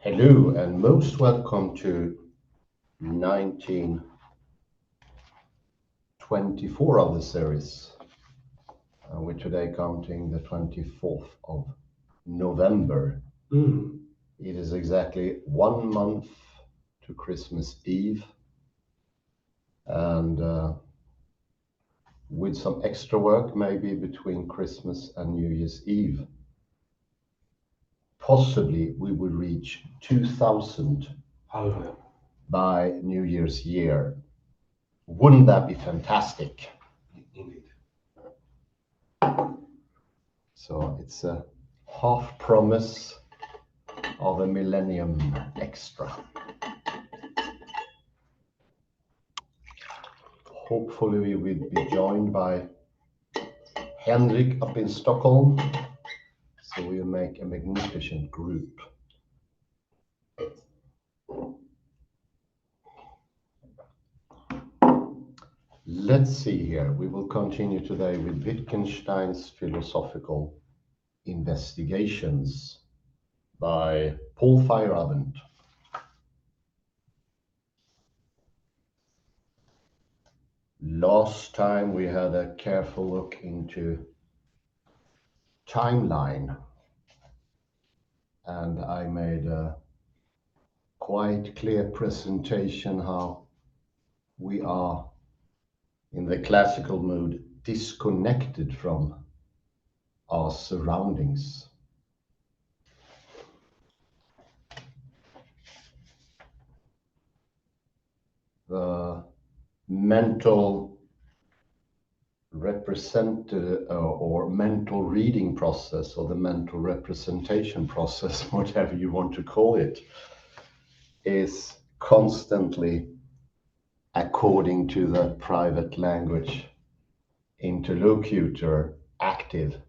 Hello and most welcome to 1924 of the series. We're today counting the 24th of November. It is exactly 1 month to Christmas Eve, and with some extra work maybe between Christmas and New Year's Eve, possibly we will reach 2000 by New Year's year. Wouldn't that be fantastic? Indeed. So it's a half promise of a millennium extra. Hopefully we will be joined by Henrik up in Stockholm, so we'll make a magnificent group. Let's see here. We will continue today with Wittgenstein's Philosophical Investigations by Paul Feyerabend. Last time we had a careful look into timeline, and I made a quite clear presentation how we are in the classical mood disconnected from our surroundings. The mental or mental reading process, or the mental representation process, whatever you want to call it, is constantly, according to the private language interlocutor, active,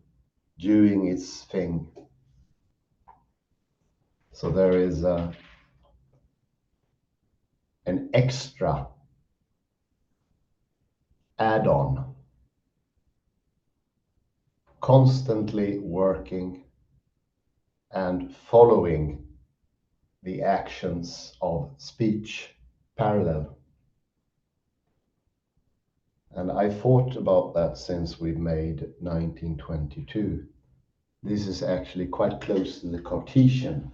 doing its thing. So there is an extra add-on, constantly working and following the actions of speech parallel. And I thought about that since we made 1922. This is actually quite close to the Cartesian.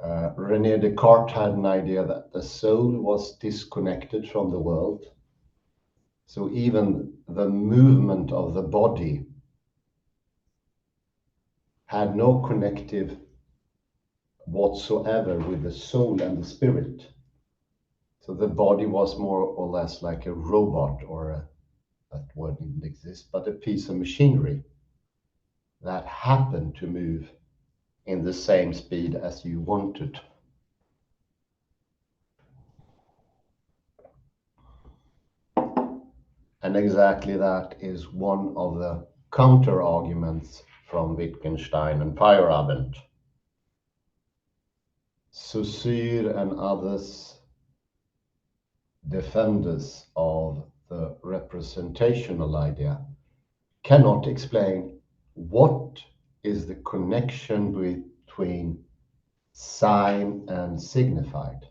René Descartes had an idea that the soul was disconnected from the world. So even the movement of the body had no connective whatsoever with the soul and the spirit. So the body was more or less like a robot, or that word didn't exist, but a piece of machinery that happened to move in the same speed as you wanted. And exactly that is one of the counter arguments from Wittgenstein and Feyerabend. Saussure and others, defenders of the representational idea, cannot explain what is the connection between sign and signified.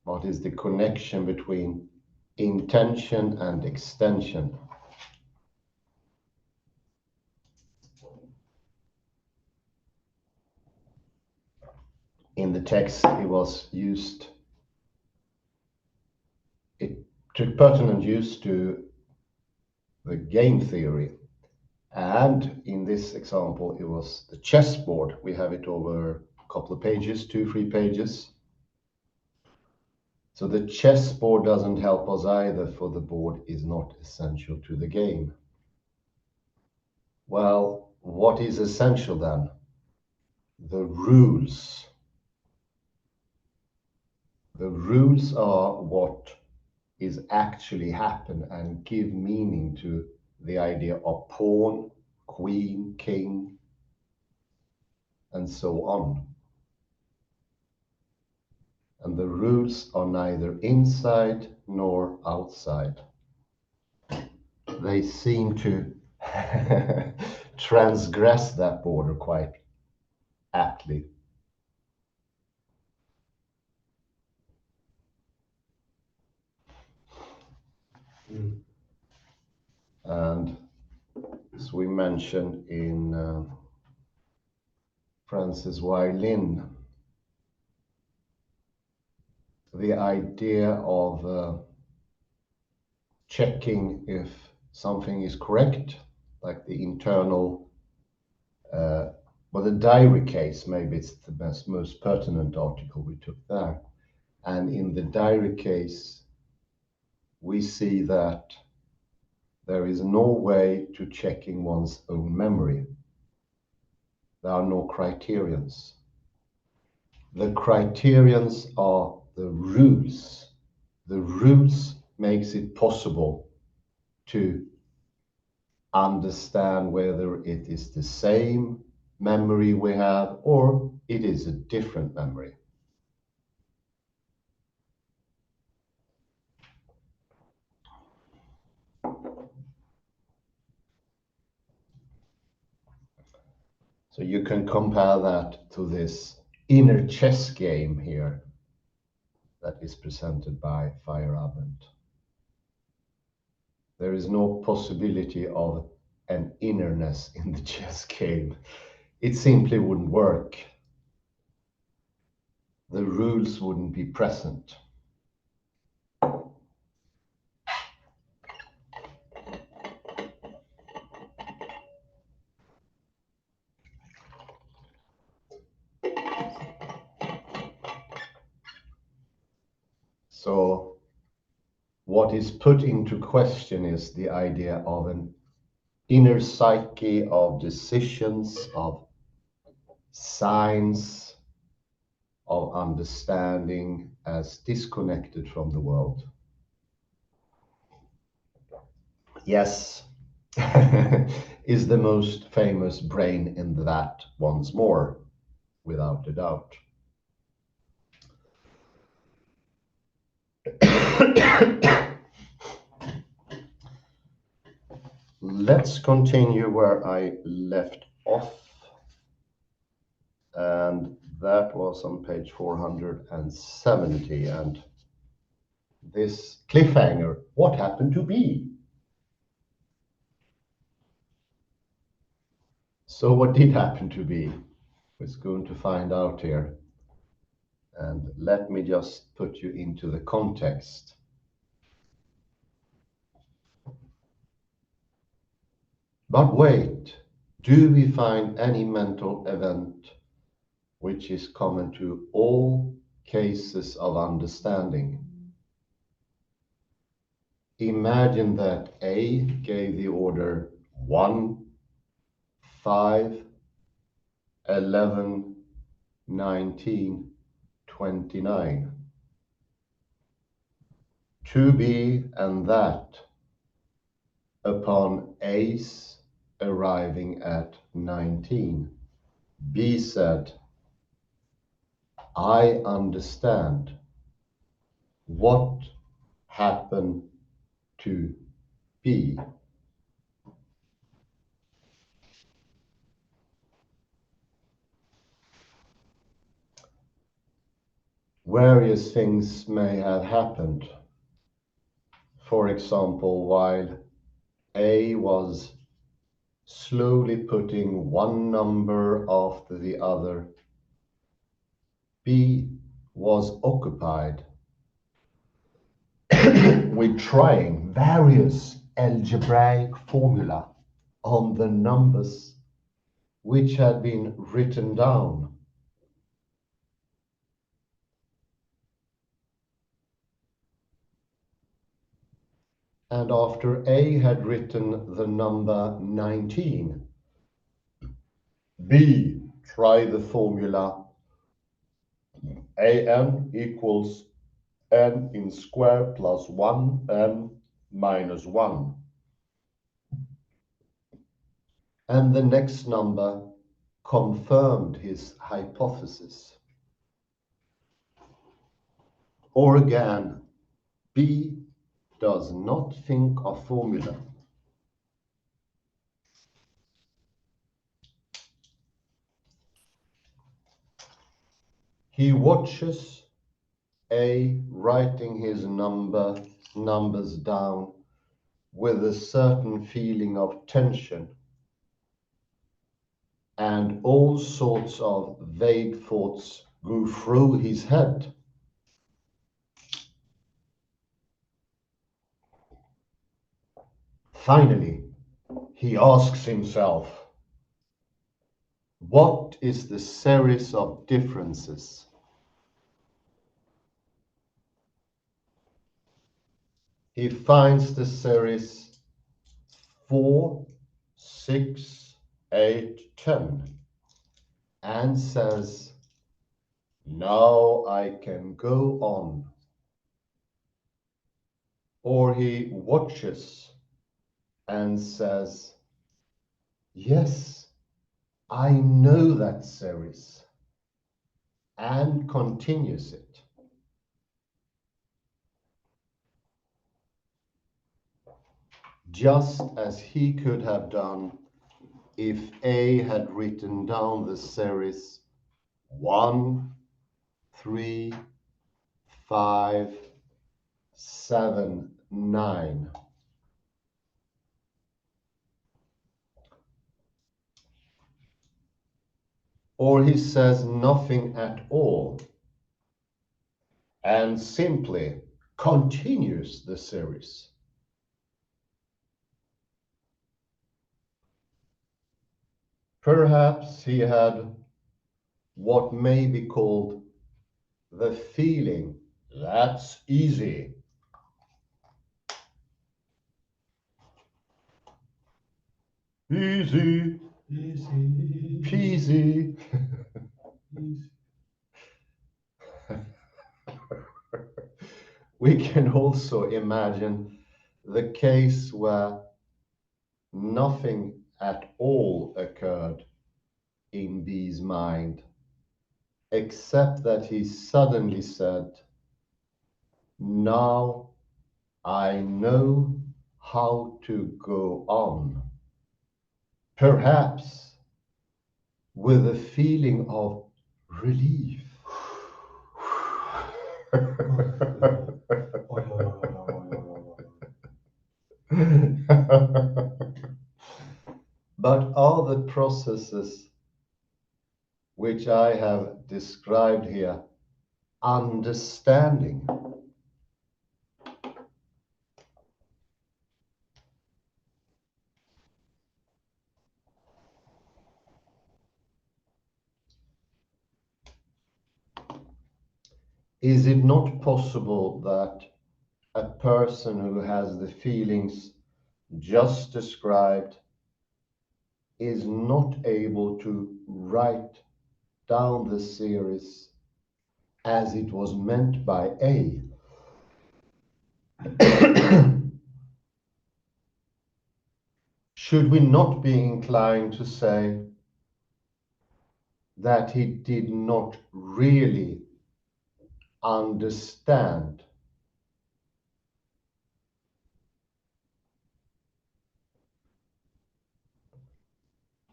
What is the connection between intention and extension? In the text, it took pertinent use to the game theory. And in this example, it was the chessboard. We have it over a couple of pages, 2-3 pages. So the chessboard doesn't help us either, for the board is not essential to the game. Well, what is essential then? The rules. The rules are what is actually happen and give meaning to the idea of pawn, queen, king, and so on. And the rules are neither inside nor outside. They seem to transgress that border quite aptly. And as we mentioned in Francis Y. Lynn, the idea of checking if something is correct, like the internal, well, the diary case, maybe it's the most pertinent article we took there. And in the diary case, we see that there is no way to checking one's own memory. There are no criterions. The criterions are the rules. The rules makes it possible to understand whether it is the same memory we have or it is a different memory. So you can compare that to this inner chess game here that is presented by Feyerabend. There is no possibility of an innerness in the chess game. It simply wouldn't work. The rules wouldn't be present. So what is put into question is the idea of an inner psyche, of decisions, of signs, of understanding as disconnected from the world. Yes, is the most famous brain in that once more, without a doubt. Let's continue where I left off. And that was on page 470. And this cliffhanger, what happened to B? So what did happen to B? We're going to find out here. And let me just put you into the context. But wait, do we find any mental event which is common to all cases of understanding? Imagine that A gave the order 1, 5, 11, 19, 29. To B and that upon A's arriving at 19. B said, I understand. What happened to B? Various things may have happened. For example, while A was slowly putting one number after the other, B was occupied with trying various algebraic formula on the numbers which had been written down. And after A had written the number 19, B tried the formula an equals n in square plus 1n minus 1. And the next number confirmed his hypothesis. Or again, B does not think of formula. He watches A writing his numbers down with a certain feeling of tension, and all sorts of vague thoughts go through his head. Finally, he asks himself, what is the series of differences? He finds the series 4, 6, 8, 10 and says, now I can go on. Or he watches and says, yes, I know that series, and continues it. Just as he could have done if A had written down the series 1, 3, 5, 7, 9. Or he says nothing at all and simply continues the series. Perhaps he had what may be called the feeling, that's easy. Easy, Easy. peasy. Easy. We can also imagine the case where nothing at all occurred in B's mind, except that he suddenly said, now I know how to go on. Perhaps with a feeling of relief. But are the processes which I have described here understanding? Is it not possible that a person who has the feelings just described is not able to write down the series as it was meant by A? Should we not be inclined to say that he did not really understand?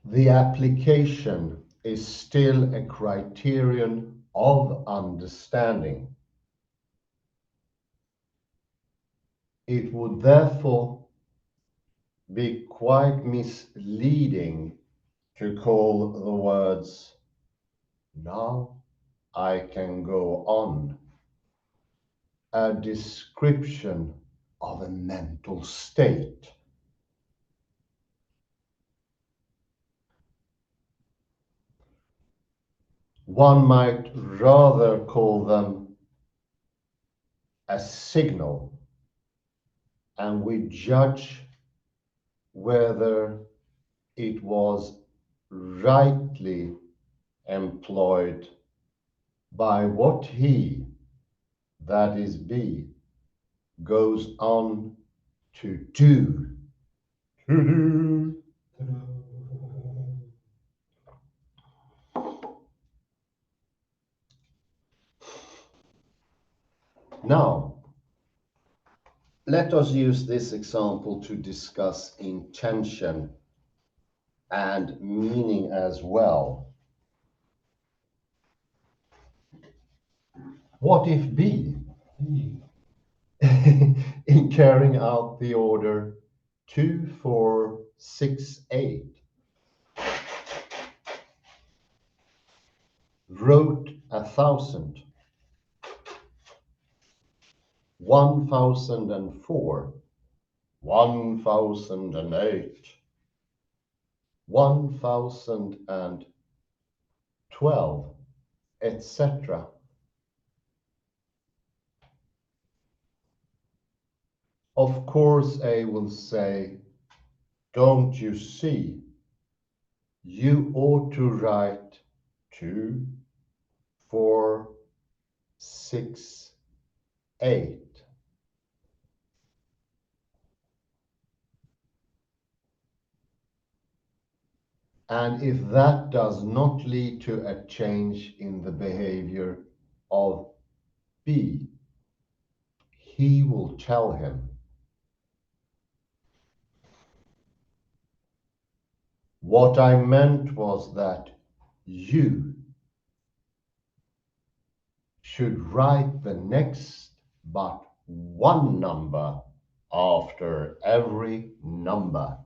The application is still a criterion of understanding. It would therefore be quite misleading to call the words, now I can go on, a description of a mental state. One might rather call them a signal, and we judge whether it was rightly employed by what he, that is B, goes on to do. Now, let us use this example to discuss intention and meaning as well. What if B, E, in carrying out the order 2, 4, 6, 8, wrote 1,000, 1,004, 1,008, 1,012, etc. Of course, A will say, don't you see? You ought to write 2, 4, 6, 8. And if that does not lead to a change in the behavior of B, he will tell him, what I meant was that you should write the next but one number after every number.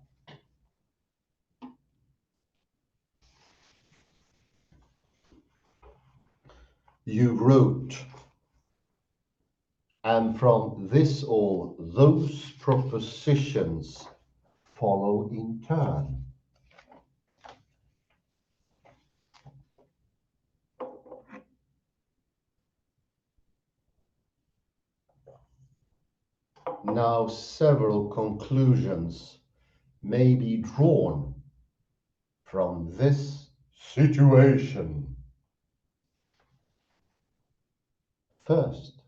You wrote, and from this all those propositions follow in turn. Now several conclusions may be drawn from this situation. First,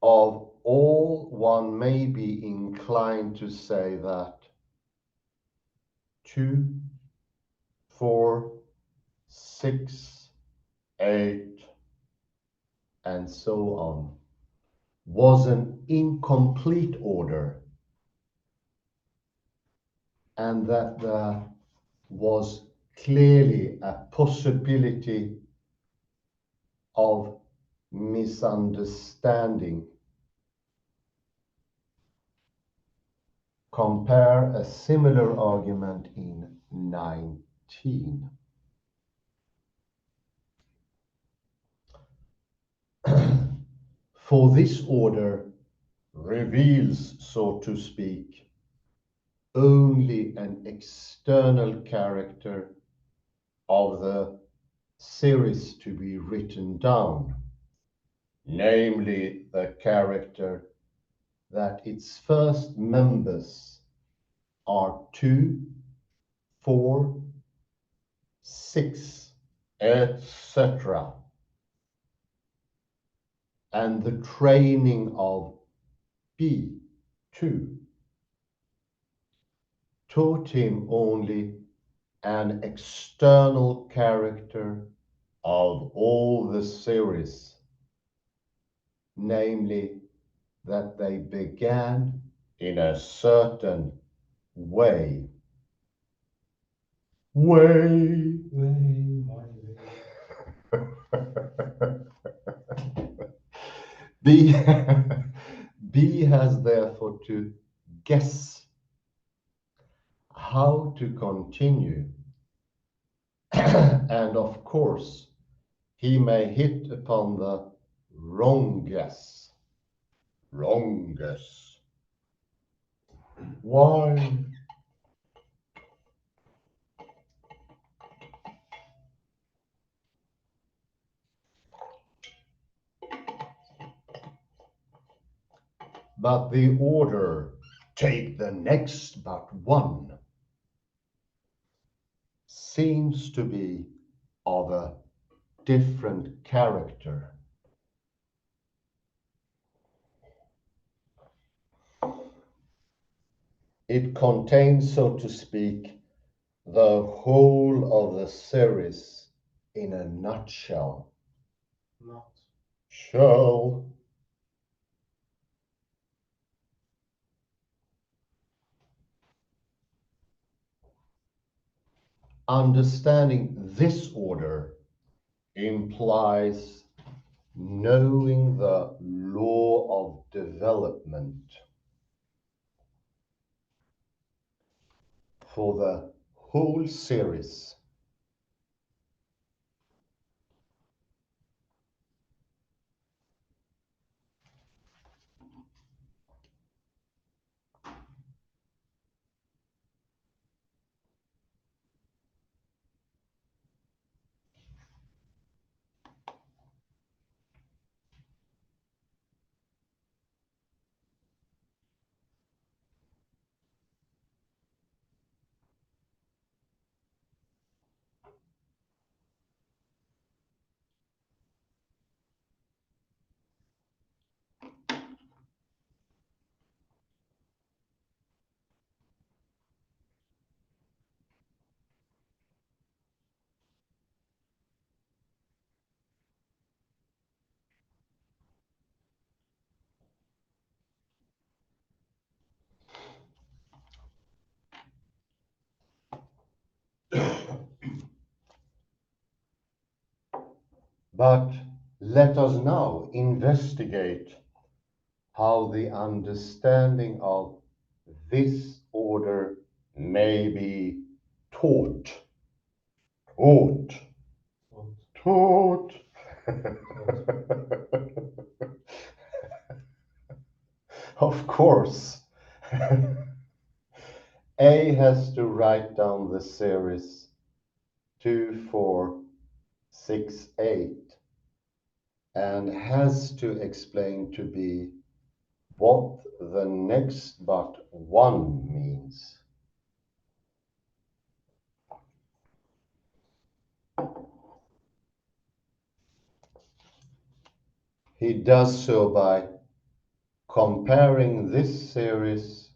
of all, one may be inclined to say that 2, 4, 6, 8, and so on was an incomplete order, and that there was clearly a possibility of misunderstanding. Compare a similar argument in 19. For this order reveals, so to speak, only an external character of the series to be written down, namely the character that its first members are 2, 4, 6, etc. And the training of B2 taught him only an external character of all the series, namely that they began in a certain way. way, my way. B, B has therefore to guess how to continue. And of course, he may hit upon the wrong guess. Wrong guess. Why? But the order, take the next but one, seems to be of a different character. It contains, so to speak, the whole of the series in a nutshell. Not. Shell. Understanding this order implies knowing the law of development for the whole series. But let us now investigate how the understanding of this order may be taught. Taught. Taught. Taught. Of course. A has to write down the series 2, 4, 6, 8 and has to explain to B what the next but one means. He does so by comparing this series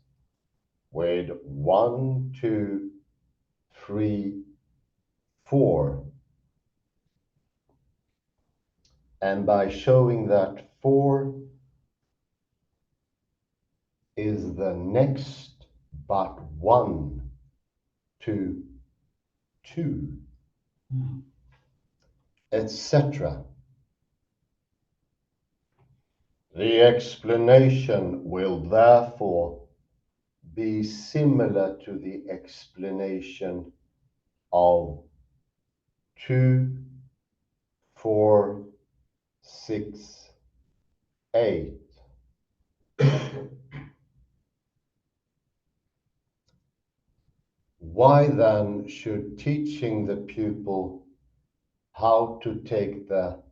with 1, 2, 3, 4, and by showing that 4 is the next but 1 to 2, etc. The explanation will therefore be similar to the explanation of 2, 4, 6, 8. Why then should teaching the pupil how to take the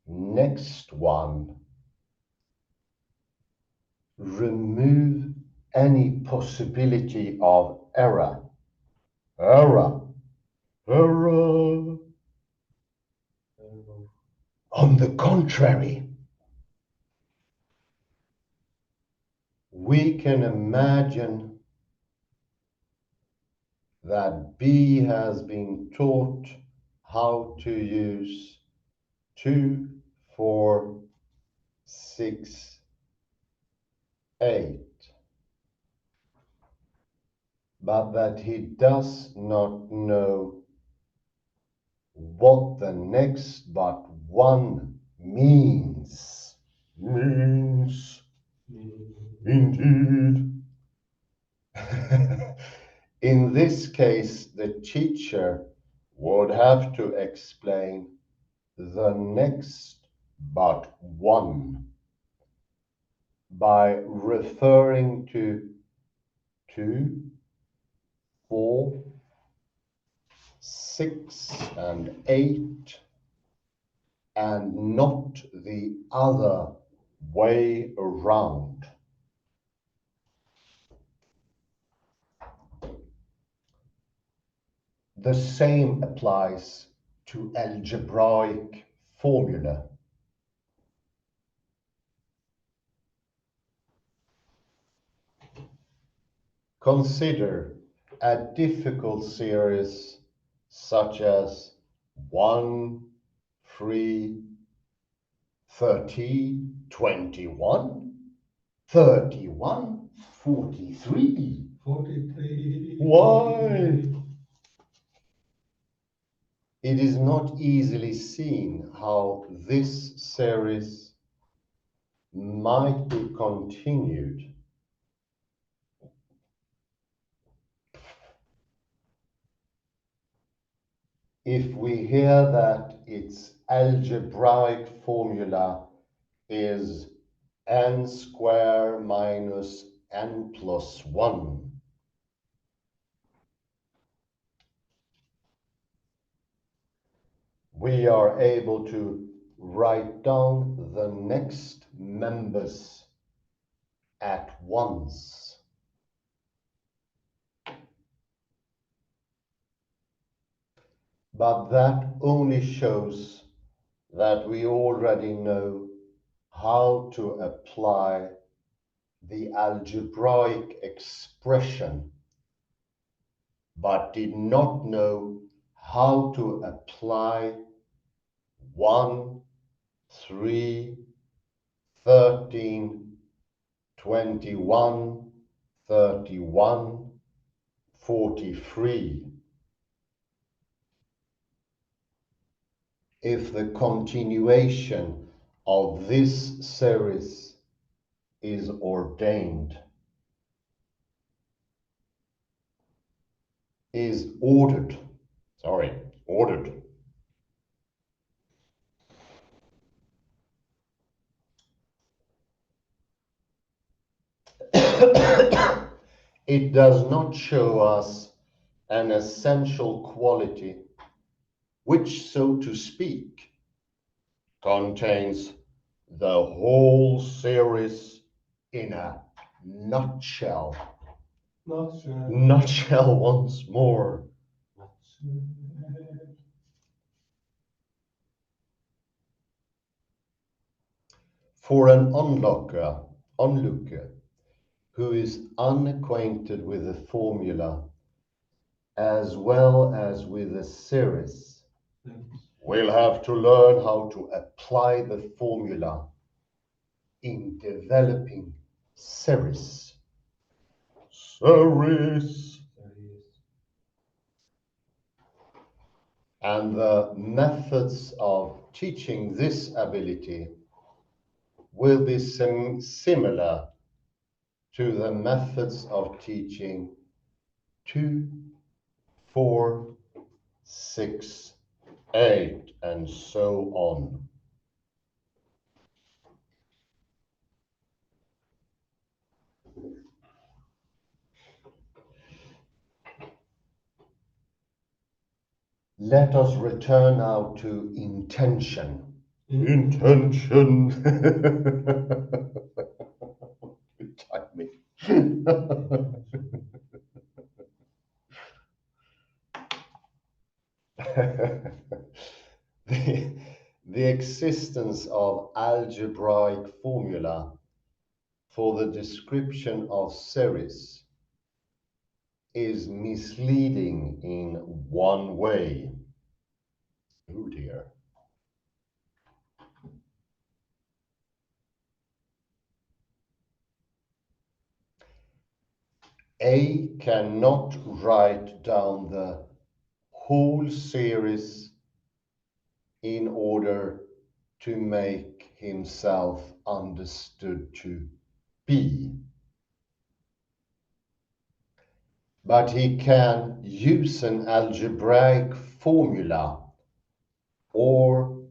next one remove any possibility of error? Error. Error. On the contrary, we can imagine that B has been taught how to use 2, 4, 6, 8, but that he does not know what the next but one means. Means, indeed. In this case, the teacher would have to explain the next but one by referring to 2, 4, 6, and 8, and not the other way around. The same applies to algebraic formula. Consider a difficult series such as 1, 3, 13, 21, 31, 43. 43. Why? it is not easily seen how this series might be continued if we hear that its algebraic formula is n square minus n plus 1. We are able to write down the next members at once. But that only shows that we already know how to apply the algebraic expression, but did not know how to apply 1, 3, 13, 21, 31, 43. If the continuation of this series is ordered. It does not show us an essential quality which, so to speak, contains the whole series in a nutshell. Nutshell once more. For an onlooker who is unacquainted with the formula as well as with the series, will have to learn how to apply the formula in developing series. And the methods of teaching this ability will be similar to the methods of teaching 2, 4, 6, 8, and so on. Let us return now to intention. Intention. Good timing. The existence of algebraic formula for the description of series is misleading in one way. Oh dear. A cannot write down the whole series in order to make himself understood to be. But he can use an algebraic formula or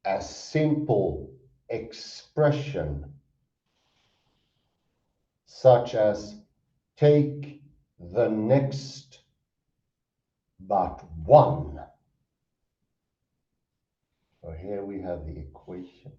a simple expression such as take the next but one. So here we have the equation.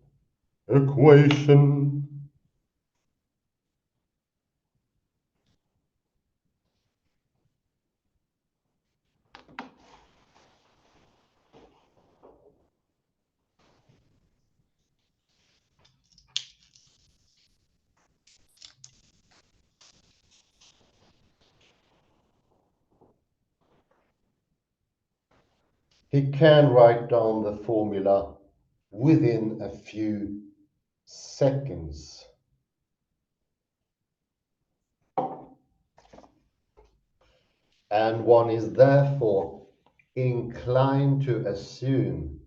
He can write down the formula within a few seconds. And one is therefore inclined to assume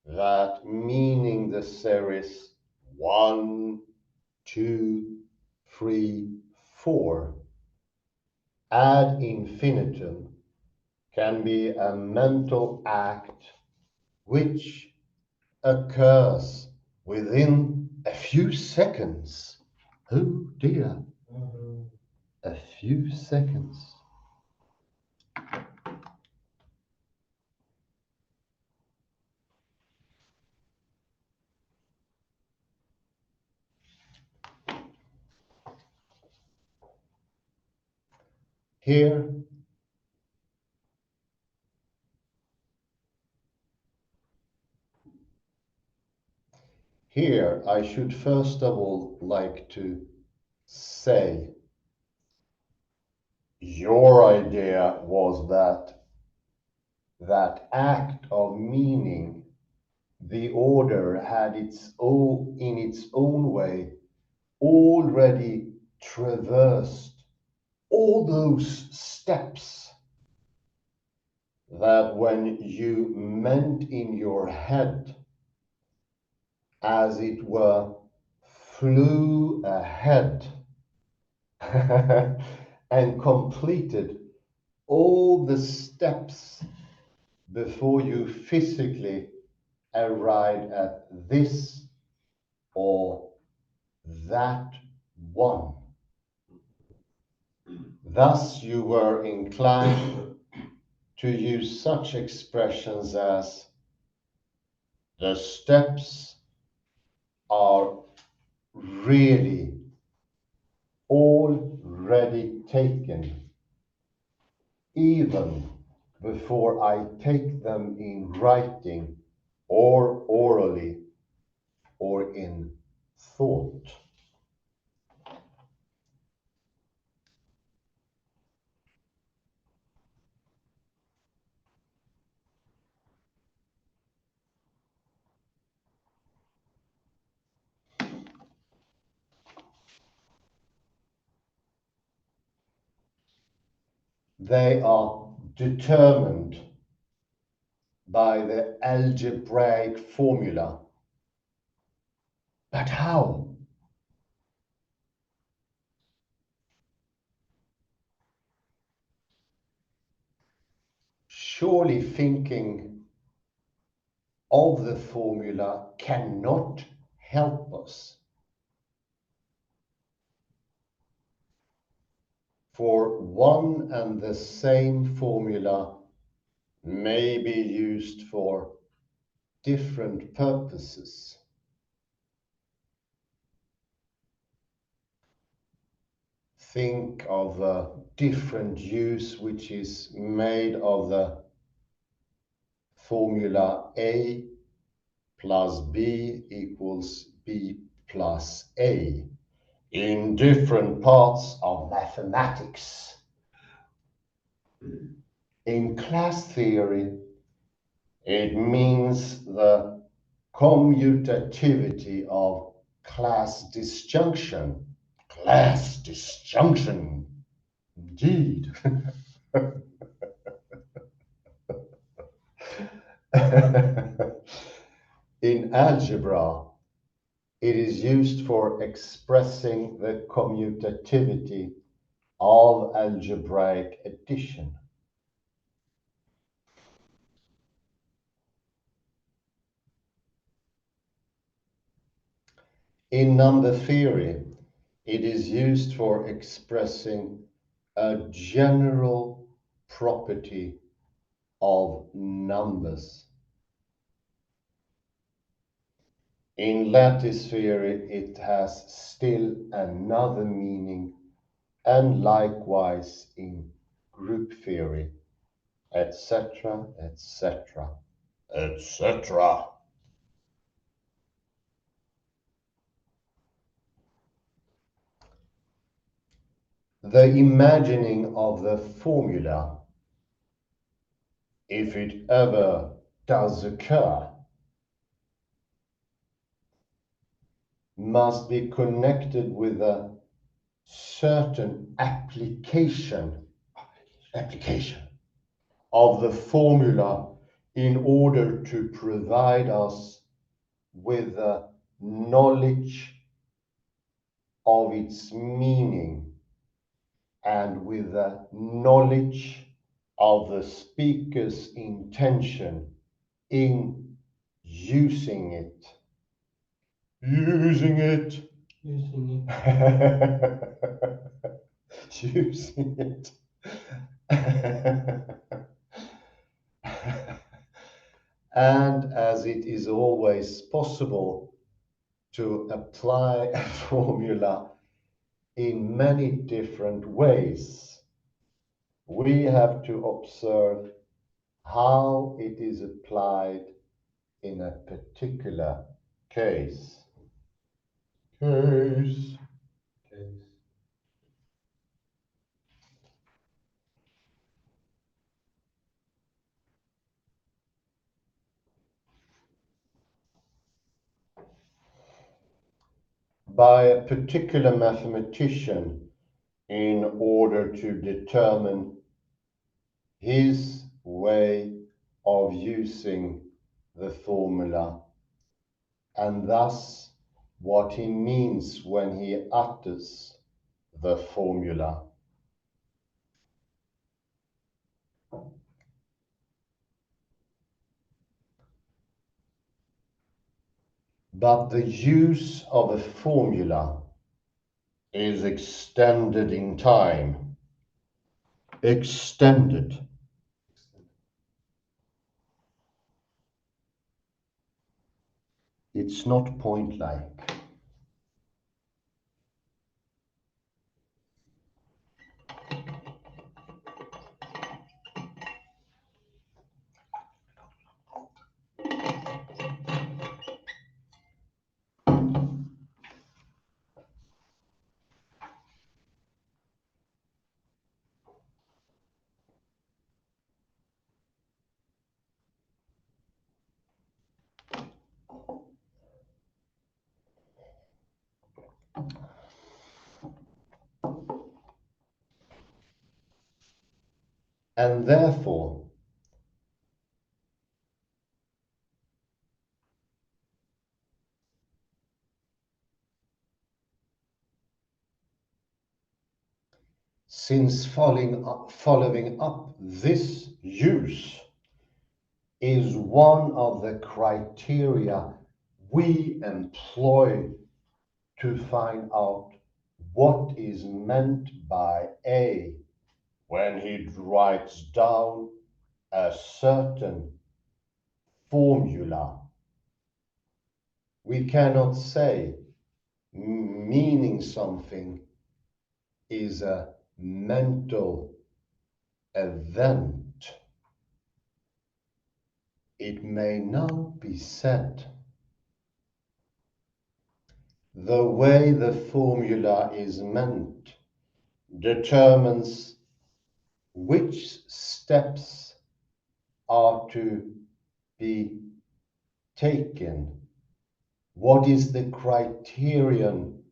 that meaning the series 1, 2, 3, 4 ad infinitum can be a mental act which occurs within a few seconds. Oh dear, a few seconds. Here I should first of all like to say your idea was that act of meaning, the order had in its own way already traversed all those steps that when you meant in your head, as it were, flew ahead and completed all the steps before you physically arrived at this or that one. Thus, you were inclined to use such expressions as the steps are really already taken, even before I take them in writing or orally or in thought. They are determined by the algebraic formula. But how? Surely thinking of the formula cannot help us. For one and the same formula may be used for different purposes. Think of a different use which is made of the formula A plus B equals B plus A in different parts of mathematics. In class theory, it means the commutativity of class disjunction. Class disjunction, indeed. In algebra, it is used for expressing the commutativity of algebraic addition. In number theory, it is used for expressing a general property of numbers. In lattice theory, it has still another meaning, and likewise in group theory, etc., etc., etc. The imagining of the formula, if it ever does occur, must be connected with a certain application of the formula in order to provide us with the knowledge of its meaning and with the knowledge of the speaker's intention in using it. Using it. Using it. Using it. And as it is always possible to apply a formula in many different ways, we have to observe how it is applied in a particular case. Case. By a particular mathematician in order to determine his way of using the formula and thus what he means when he utters the formula. But the use of a formula is extended in time. Extended. It's not point-like. And therefore, since following up this use is one of the criteria we employ to find out what is meant by A when he writes down a certain formula. We cannot say meaning something is a mental event. It may now be said the way the formula is meant determines which steps are to be taken. What is the criterion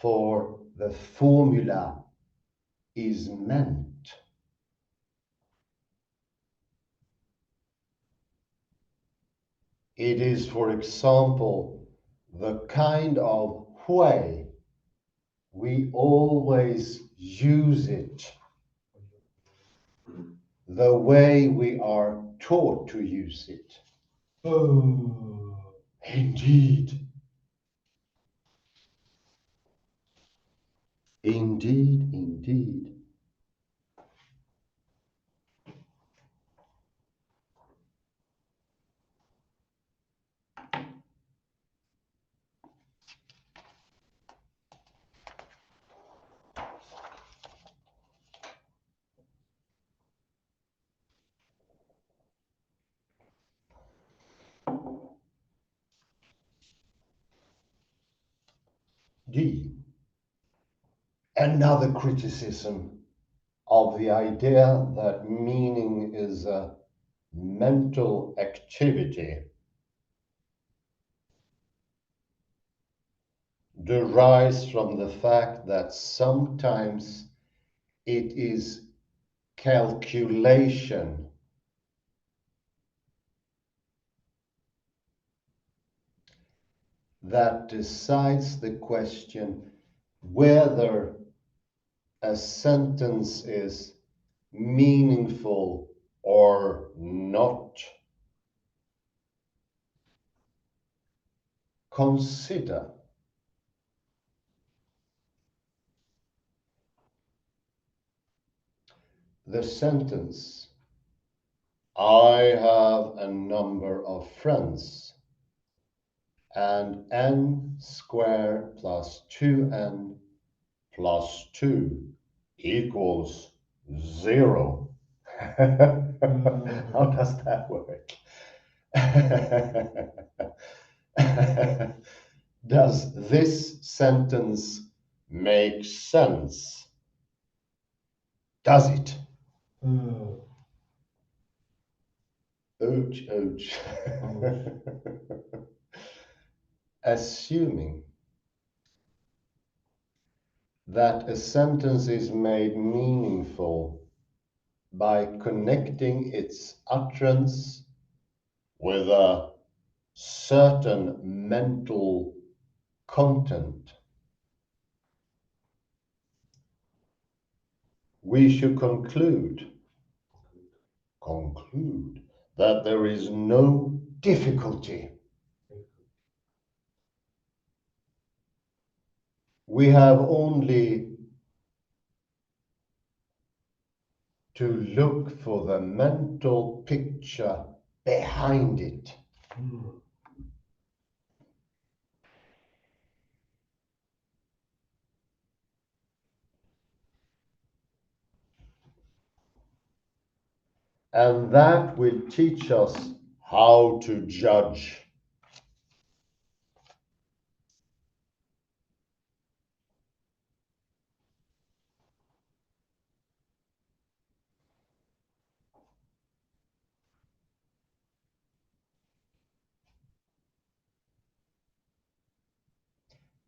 for the formula is meant? It is, for example, the kind of way we always use it, the way we are taught to use it. Oh. Indeed. Indeed, indeed. D. Another criticism of the idea that meaning is a mental activity derives from the fact that sometimes it is calculation that decides the question whether a sentence is meaningful or not. Consider the sentence, I have a number of friends, and n squared plus 2n plus 2 equals 0. How does that work? Does this sentence make sense? Does it? Ouch, ouch. Assuming that a sentence is made meaningful by connecting its utterance with a certain mental content, we should conclude that there is no difficulty. We have only to look for the mental picture behind it. And that will teach us how to judge.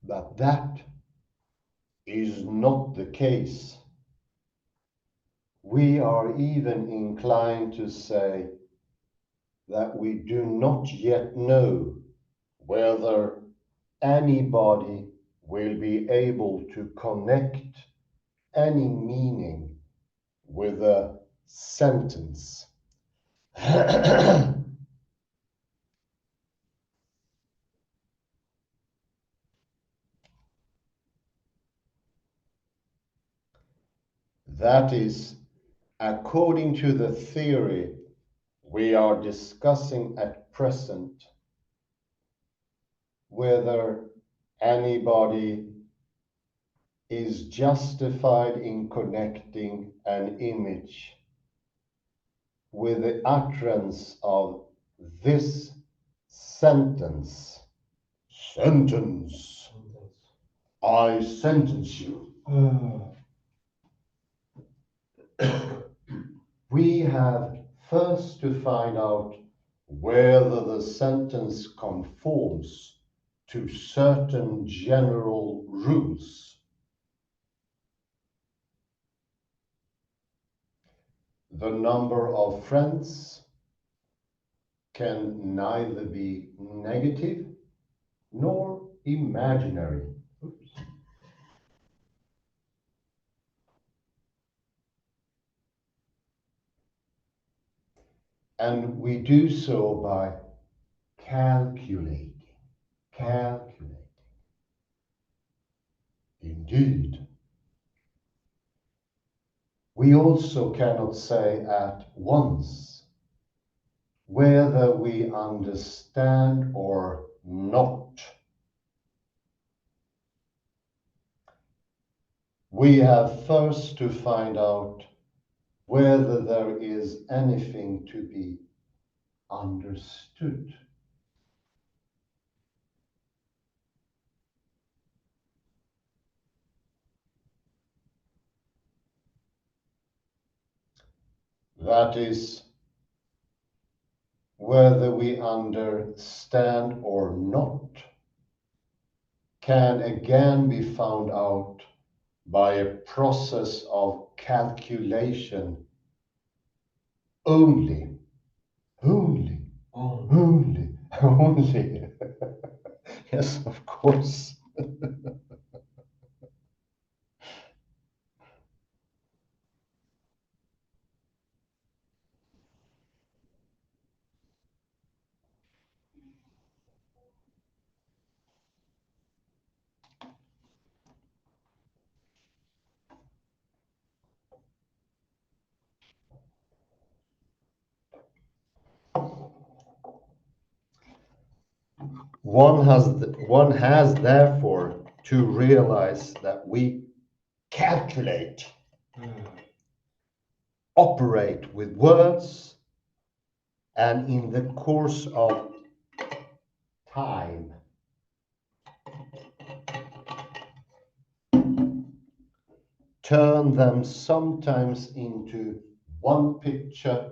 But that is not the case. We are even inclined to say that we do not yet know whether anybody will be able to connect any meaning with a sentence. That is, according to the theory we are discussing at present, whether anybody is justified in connecting an image with the utterance of this sentence. Sentence. I sentence you. We have first to find out whether the sentence conforms to certain general rules. The number of friends can neither be negative nor imaginary. And we do so by calculating. Indeed. We also cannot say at once whether we understand or not. We have first to find out whether there is anything to be understood. That is, whether we understand or not can again be found out by a process of calculation only. Yes, of course. One has therefore to realize that we calculate, operate with words, and in the course of time turn them sometimes into one picture,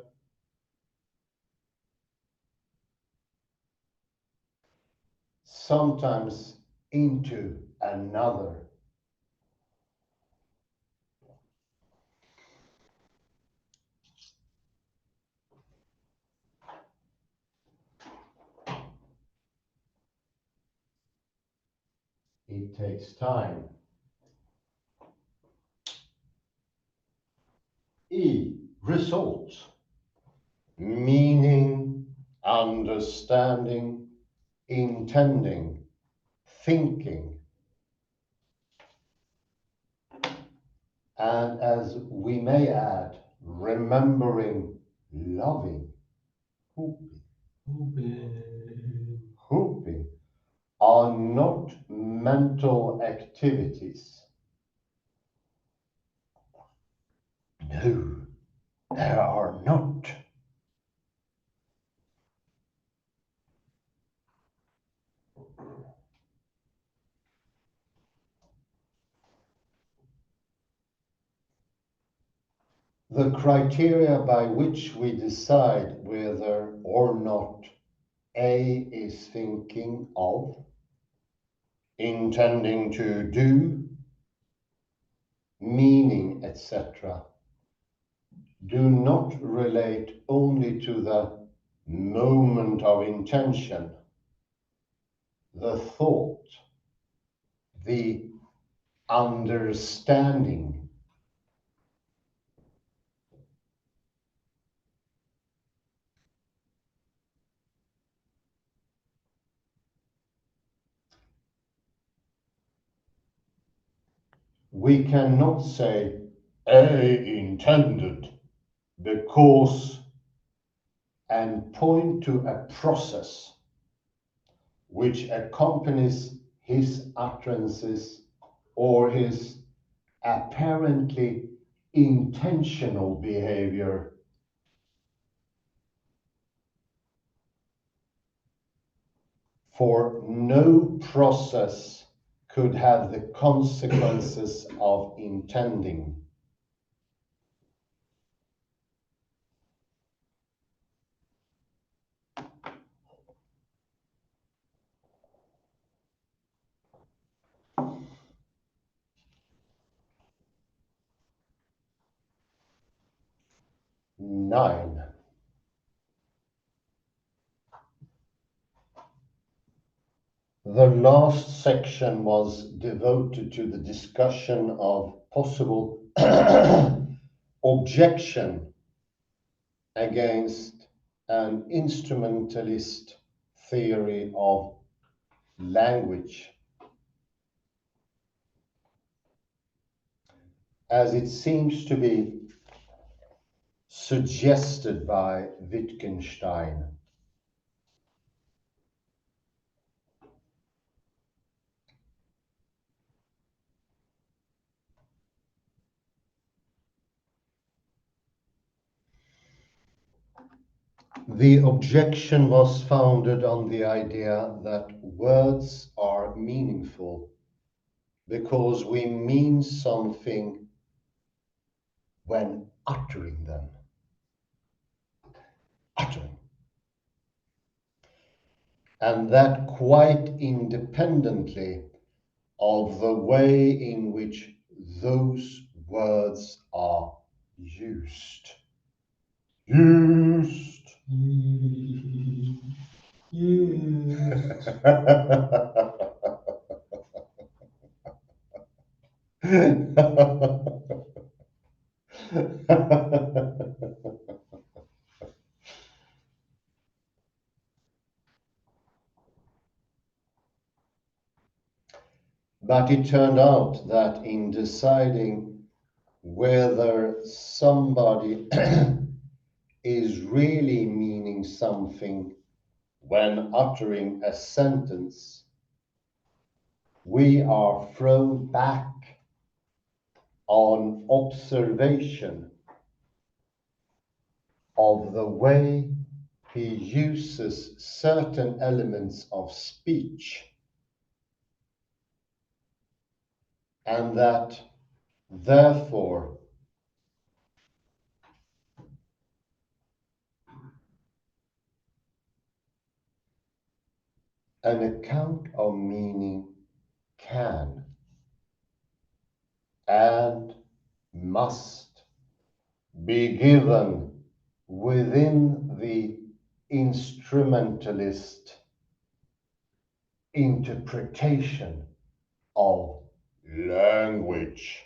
sometimes into another. It takes time. E. Results. Meaning, understanding, intending, thinking. And as we may add, remembering, loving, hoping, are not mental activities. No, there are not. The criteria by which we decide whether or not A is thinking of, intending to do, meaning, etc., do not relate only to the moment of intention, the thought, the understanding. We cannot say A intended because and point to a process which accompanies his utterances or his apparently intentional behavior. For no process could have the consequences of intending. Nine. The last section was devoted to the discussion of possible objection against an instrumentalist theory of language, as it seems to be suggested by Wittgenstein. The objection was founded on the idea that words are meaningful because we mean something when uttering them. Uttering. And that quite independently of the way in which those words are used. Used. Confused. But it turned out that in deciding whether somebody is really meaning something when uttering a sentence, we are thrown back on observation of the way he uses certain elements of speech, and that therefore an account of meaning can and must be given within the instrumentalist interpretation of language.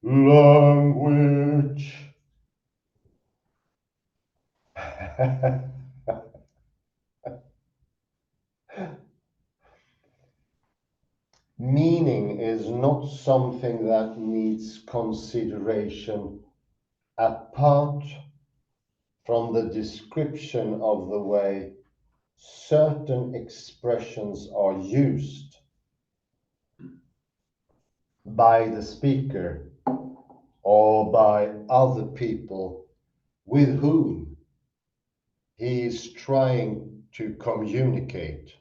Language. Meaning is not something that needs consideration apart from the description of the way certain expressions are used by the speaker or by other people with whom he is trying to communicate.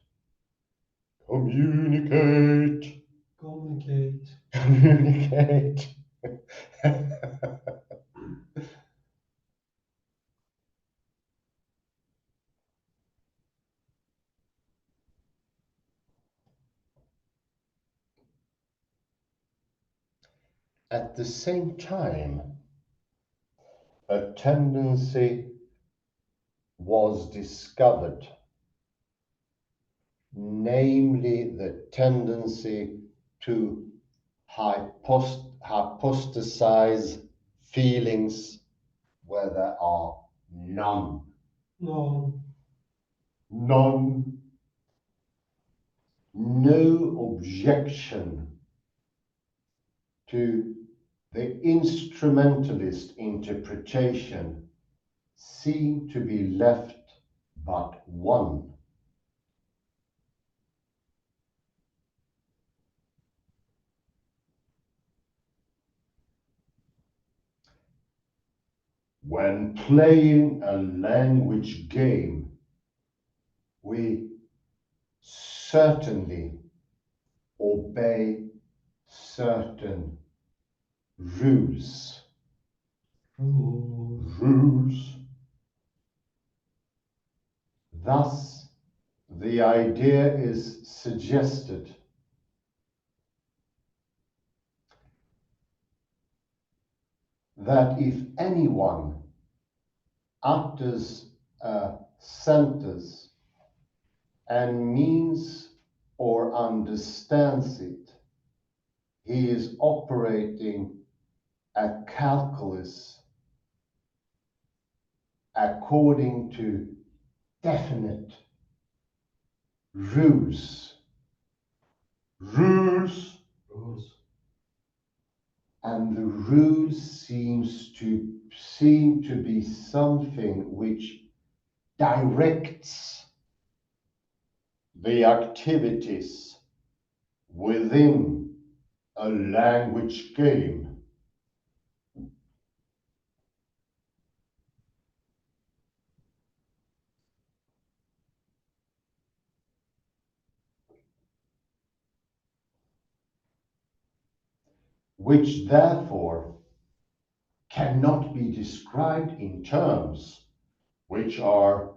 Communicate. Communicate. Communicate. At the same time, a tendency was discovered, namely the tendency to hypostasize feelings where there are none. No. None. No objection to the instrumentalist interpretation seemed to be left but one. When playing a language game, we certainly obey certain rules. Rules. Thus, the idea is suggested that if anyone utters a sentence and means or understands it, he is operating a calculus according to definite rules. Rules. Rules. And the rules seem to be something which directs the activities within a language game. Which therefore cannot be described in terms which are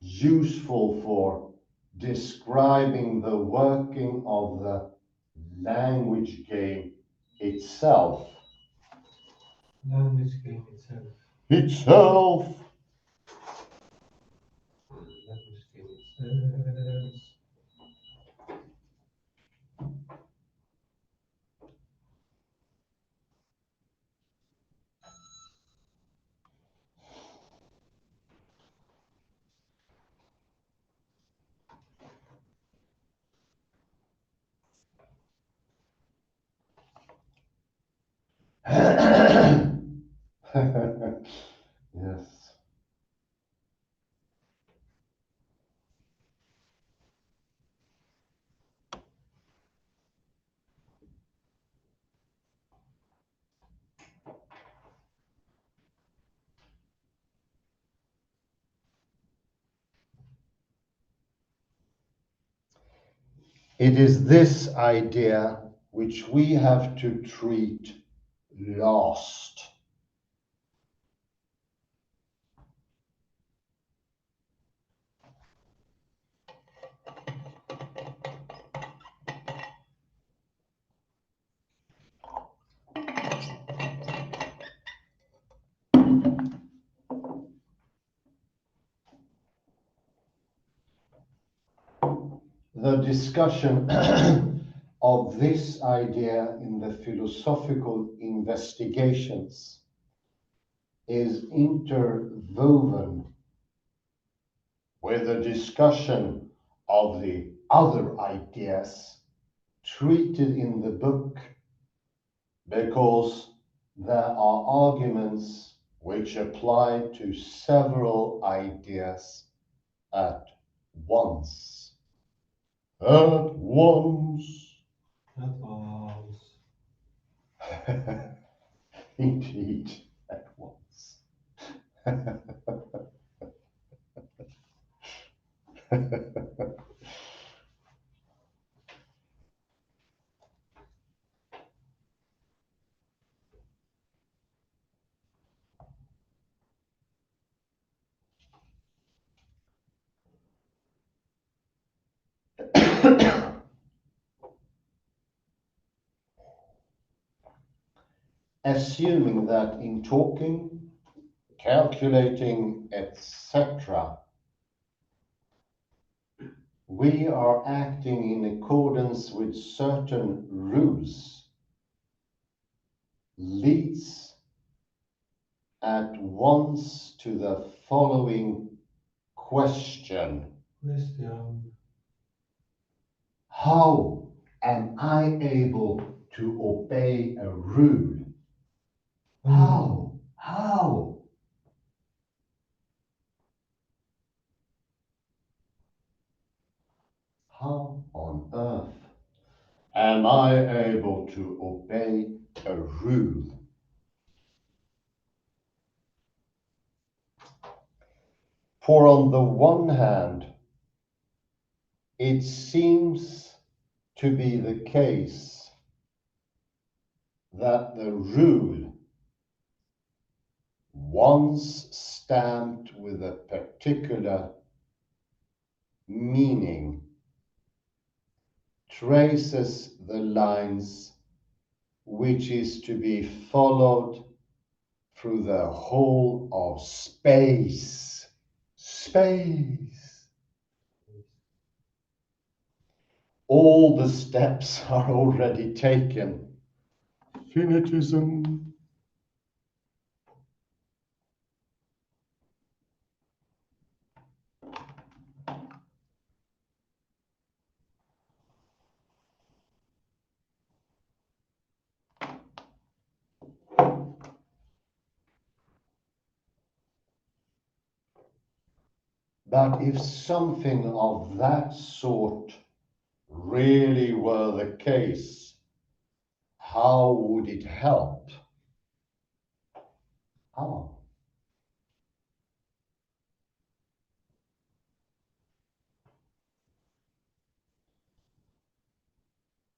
useful for describing the working of the language game itself. Language game itself. Itself. Yes. It is this idea which we have to treat last. The discussion of this idea in the philosophical investigations is interwoven with the discussion of the other ideas treated in the book, because there are arguments which apply to several ideas at once. At once. Advance. Indeed, at once. Assuming that in talking, calculating, etc., we are acting in accordance with certain rules, leads at once to the following question. Question. How am I able to obey a rule? How? How? How on earth am I able to obey a rule? For on the one hand, it seems to be the case that the rule, once stamped with a particular meaning, traces the lines which is to be followed through the whole of space. Space. All the steps are already taken. Finitism. But if something of that sort really were the case, how would it help? How?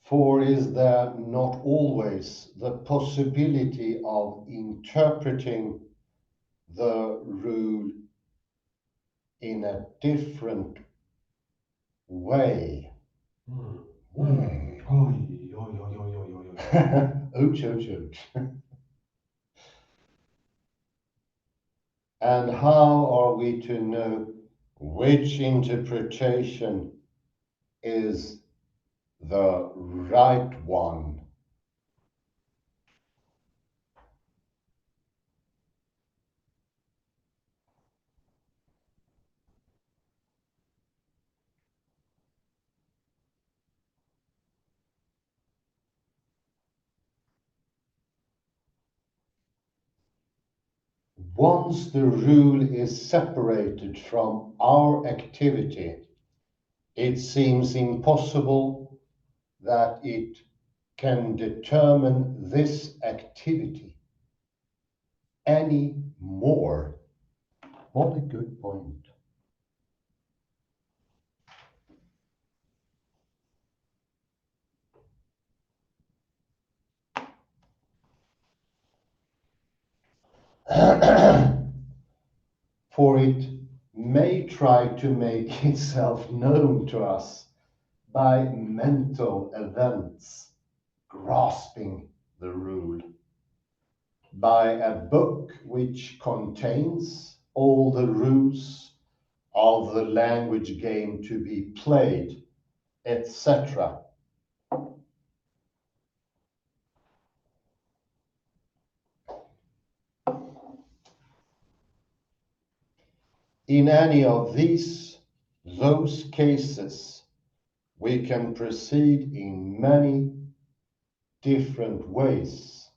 For is there not always the possibility of interpreting the rule in a different way? Oi, oi, oi, oi, oi, oi. Ouch, ouch, ouch. And how are we to know which interpretation is the right one? Once the rule is separated from our activity, it seems impossible that it can determine this activity any more. What a good point. For it may try to make itself known to us by mental events, grasping the rule, by a book which contains all the rules of the language game to be played, etc. In any of those cases, we can proceed in many different ways.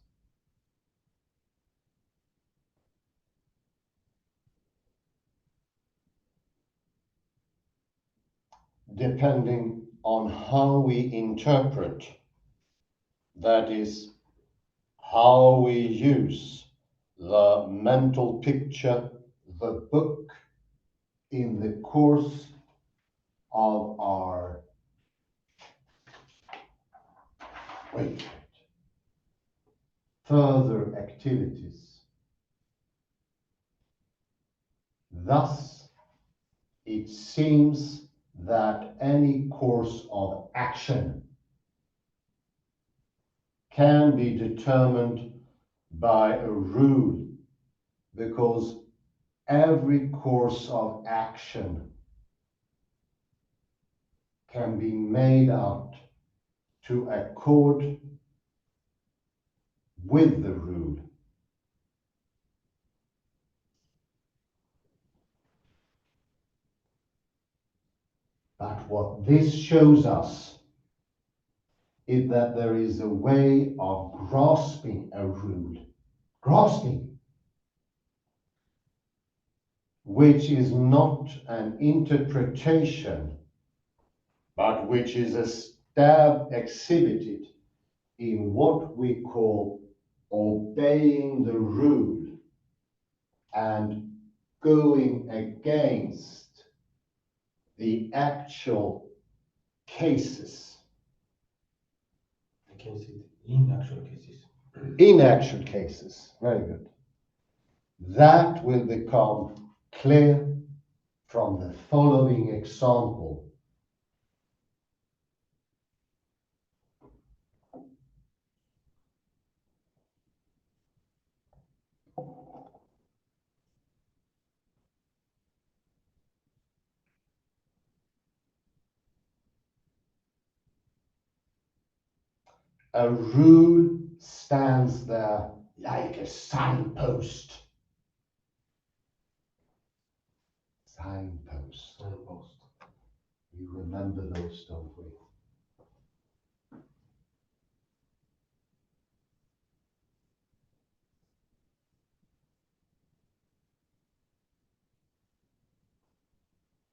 Depending on how we interpret, that is, how we use the mental picture, the book, in the course of our further activities. Thus, it seems that any course of action can be determined by a rule, because every course of action can be made out to accord with the rule. But what this shows us is that there is a way of grasping a rule, which is not an interpretation, but which is exhibited in what we call obeying the rule and going against the actual cases. Against it in actual cases. In actual cases, very good. That will become clear from the following example. A rule stands there like a signpost. Signpost. Signpost. You remember those, don't we?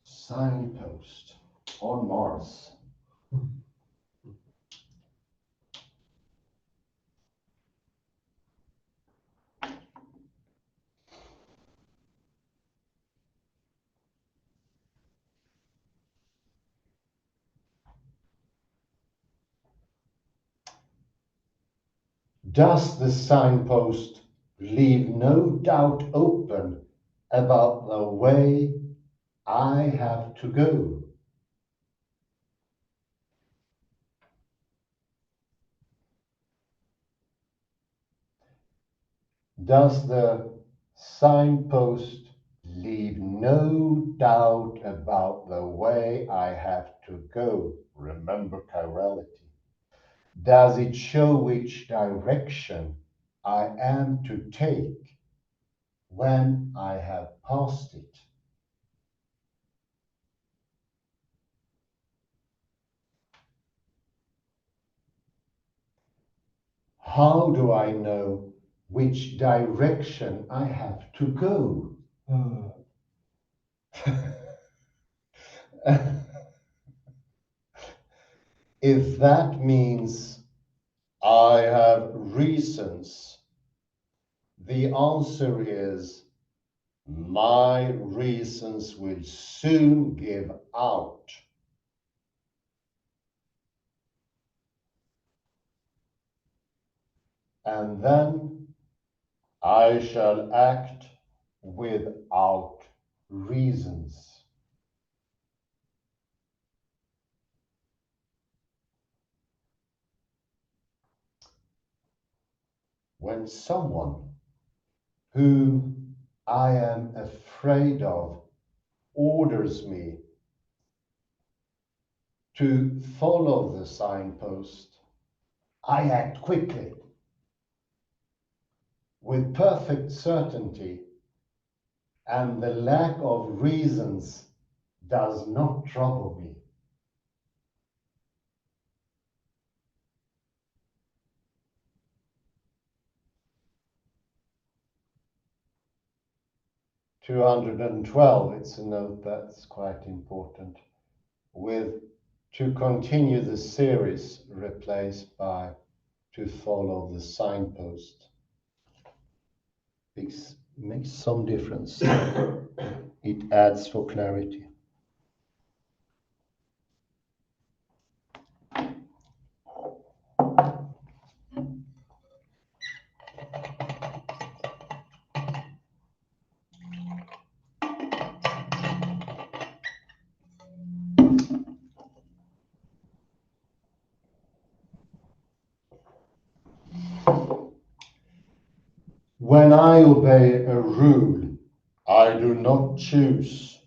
Signpost on Mars. Does the signpost leave no doubt open about the way I have to go? Does the signpost leave no doubt about the way I have to go. Remember chirality. Does it show which direction I am to take when I have passed it? How do I know which direction I have to go? If that means I have reasons, the answer is my reasons will soon give out. And then I shall act without reasons. When someone whom I am afraid of orders me to follow the signpost, I act quickly, with perfect certainty, and the lack of reasons does not trouble me. (212), it's a note that's quite important, with to continue the series replaced by to follow the signpost. It makes some difference. It adds for clarity. When I obey a rule, I do not choose.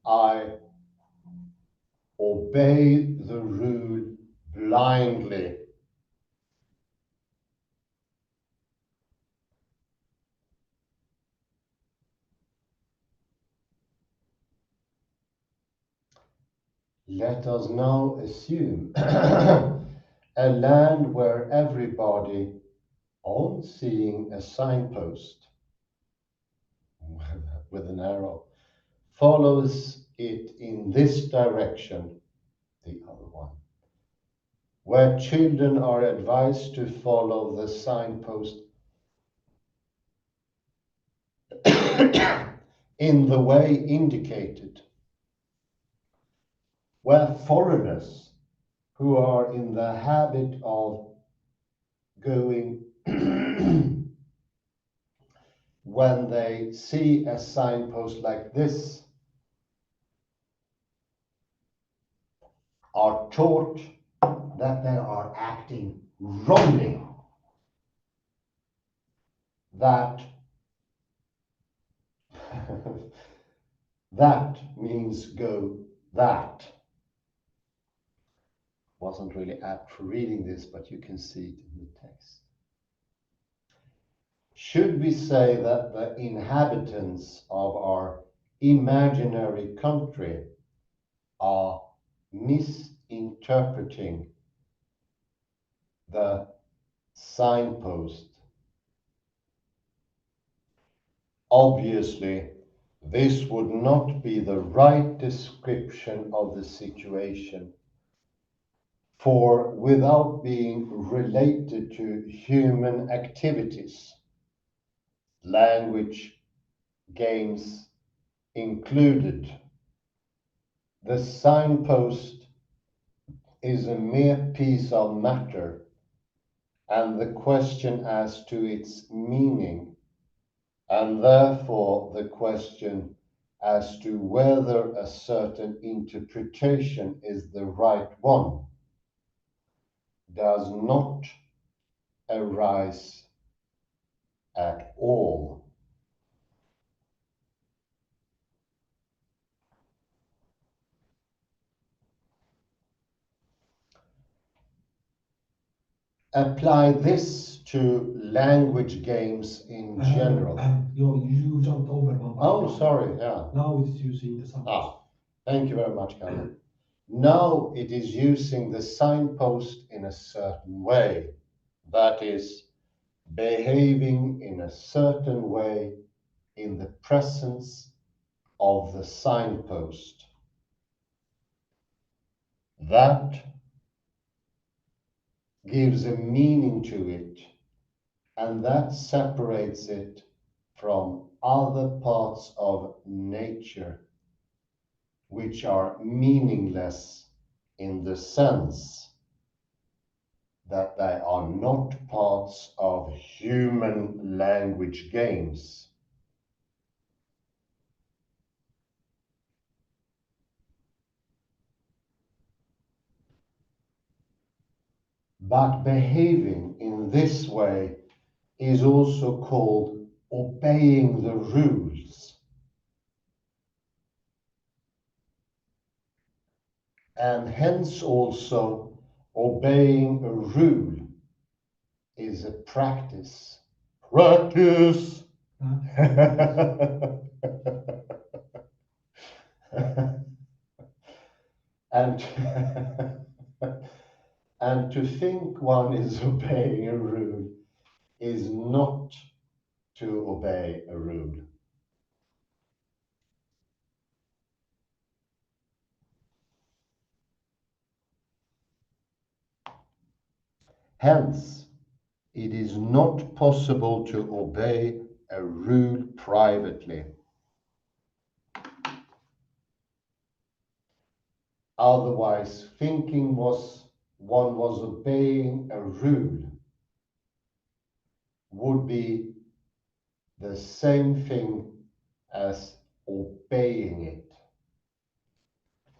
I obey the rule blindly. Let us now assume a land where everybody, on seeing a signpost with an arrow, follows it in this direction, the other one, where children are advised to follow the signpost in the way indicated, where foreigners who are in the habit of going when they see a signpost like this are taught that they are acting wrongly, that that means go that. Wasn't really apt for reading this, but you can see it in the text. Should we say that the inhabitants of our imaginary country are misinterpreting the signpost? Obviously, this would not be the right description of the situation, for without being related to human activities, language, games included, the signpost is a mere piece of matter, and the question as to its meaning, and therefore the question as to whether a certain interpretation is the right one, does not arise at all. apply this to language games in general. You jumped over one part. Oh, sorry, yeah. Now it's using the signpost. Thank you very much, Kalle. Now it is using the signpost in a certain way. That is, behaving in a certain way in the presence of the signpost. That gives a meaning to it, and that separates it from other parts of nature, which are meaningless in the sense that they are not parts of human language games. But behaving in this way is also called obeying the rules. And hence also obeying a rule is a practice. Practice! and and to think one is obeying a rule is not to obey a rule. Hence, it is not possible to obey a rule privately. Otherwise, thinking one was obeying a rule would be the same thing as obeying it.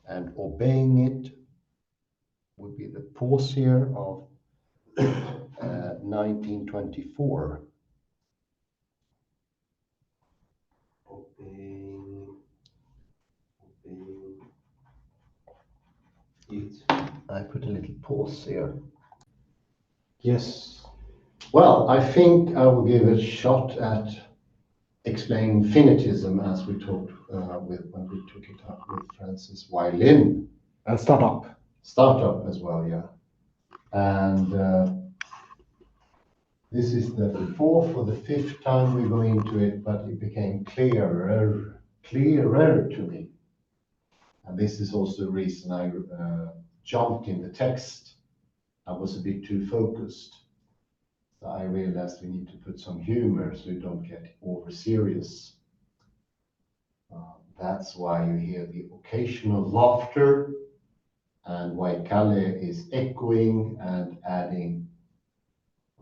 And obeying it would be the pause here of 1924. Obeying it. I put a little pause here. Yes. Well, I think I will give a shot at explaining finitism as we talked when we took it up with Francis Wylin. And startup. Startup as well, yeah. And this is the fourth or the fifth time we go into it, but it became clearer to me. And this is also the reason I jumped in the text. I was a bit too focused. So I realized we need to put some humor so you don't get over serious. That's why you hear the occasional laughter and why Kalle is echoing and adding,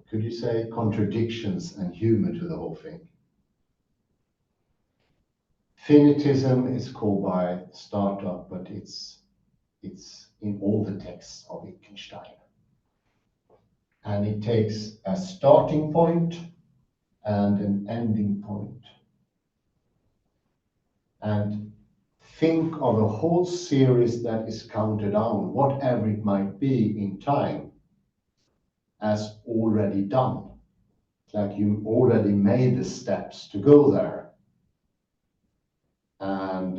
could you say, contradictions and humor to the whole thing. Finitism is called by startup, but it's in all the texts of Wittgenstein. And it takes a starting point and an ending point. And think of a whole series that is counted down, whatever it might be in time, as already done. It's like you already made the steps to go there. And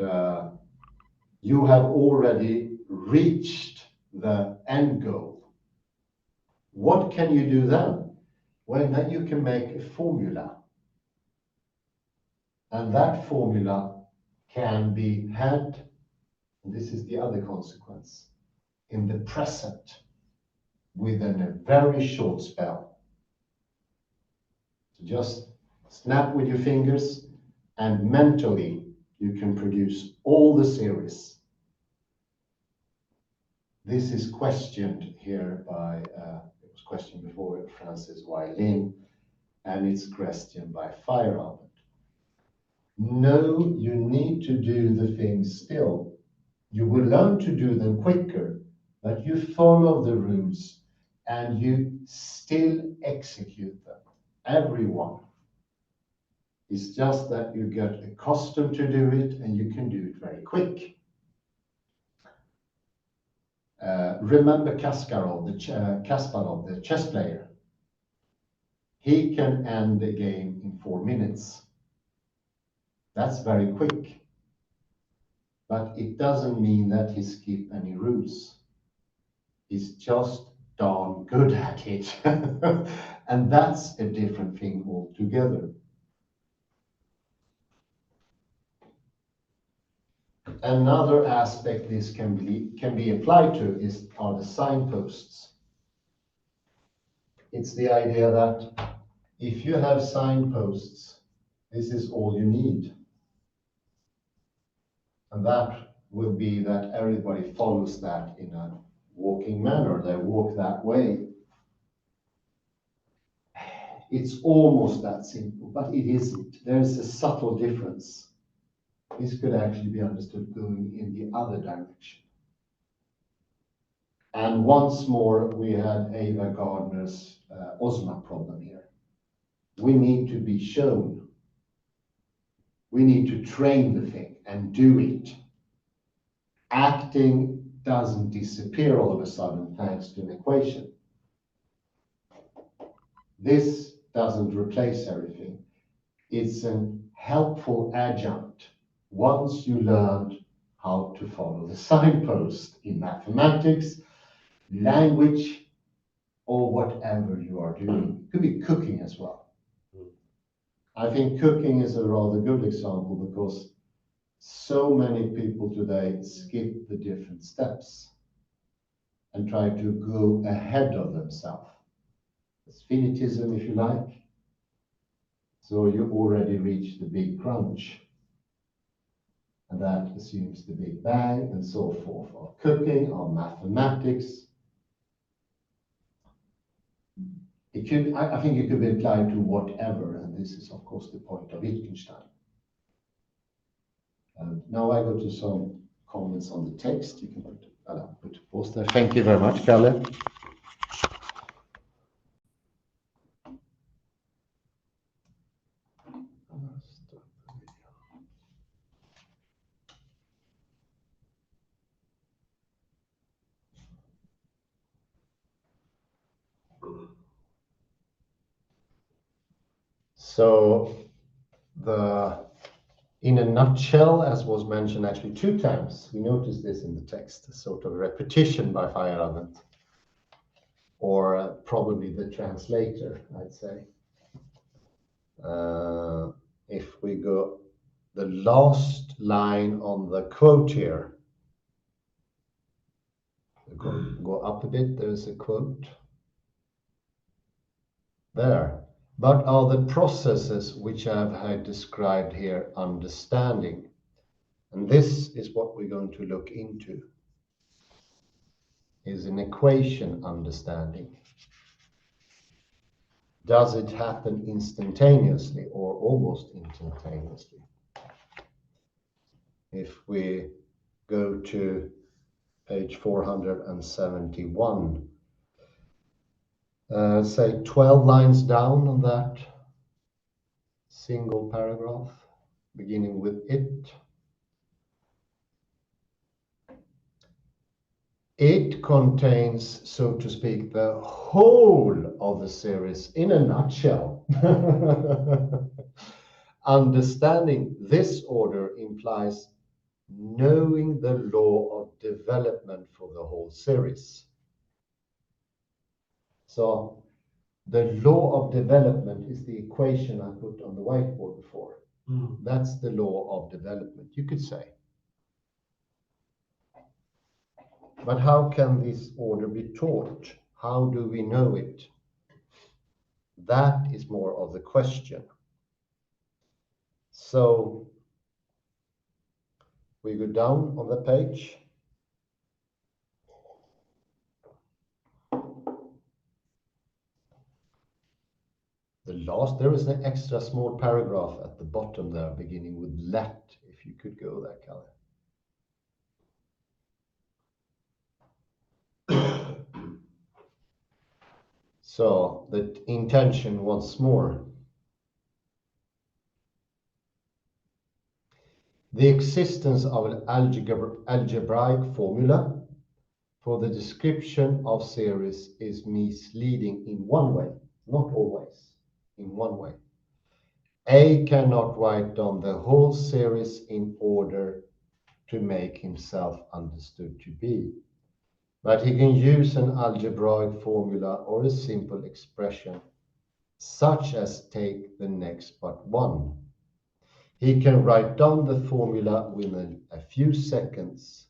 you have already reached the end goal. What can you do then? Well, then you can make a formula. And that formula can be had, and this is the other consequence, in the present within a very short spell. So just snap with your fingers and mentally you can produce all the series. This is questioned here by, it was questioned before Francis Wylin, and it's questioned by Feyerabend. No, you need to do the things still. You will learn to do them quicker, but you follow the rules and you still execute them. Everyone. It's just that you get accustomed to do it and you can do it very quick. Remember Kasparov, the chess player? He can end the game in 4 minutes. That's very quick. But it doesn't mean that he skipped any rules. He's just darn good at it. And that's a different thing altogether. Another aspect this can be applied to are the signposts. It's the idea that if you have signposts, this is all you need. And that will be that everybody follows that in a walking manner. They walk that way. It's almost that simple, but it isn't. There's a subtle difference. This could actually be understood going in the other direction. And once more, we had Ava Gardner's Ozma problem here. We need to be shown. We need to train the thing and do it. Acting doesn't disappear all of a sudden thanks to an equation. This doesn't replace everything. It's a helpful adjunct once you learned how to follow the signpost in mathematics, language, or whatever you are doing. It could be cooking as well. I think cooking is a rather good example because so many people today skip the different steps and try to go ahead of themselves. It's finitism, if you like. So you already reached the big crunch. And that assumes the big bang and so forth. Of cooking, of mathematics. I think it could be applied to whatever, and this is of course the point of Wittgenstein. And now I go to some comments on the text. You can put a pause there. Thank you very much, Kalle. So in a nutshell, as was mentioned actually 2 times, we noticed this in the text, a sort of repetition by Feyerabend, or probably the translator, I'd say. If we go the last line on the quote here, go up a bit, there's a quote there. But are the processes which I have described here understanding? And this is what we're going to look into, is an equation understanding. Does it happen instantaneously or almost instantaneously? If we go to page 471, say 12 lines down on that single paragraph, beginning with it. It contains, so to speak, the whole of the series in a nutshell. Understanding this order implies knowing the law of development for the whole series. So the law of development is the equation I put on the whiteboard before. That's the law of development, you could say. But how can this order be taught? How do we know it? That is more of the question. So we go down on the page. There is an extra small paragraph at the bottom there, beginning with let, if you could go there, Kalle. So the intention once more. The existence of an algebraic formula For the description of series is misleading in one way, not always, in one way. A cannot write down the whole series in order to make himself understood to be, but he can use an algebraic formula or a simple expression, such as take the next but one. He can write down the formula within a few seconds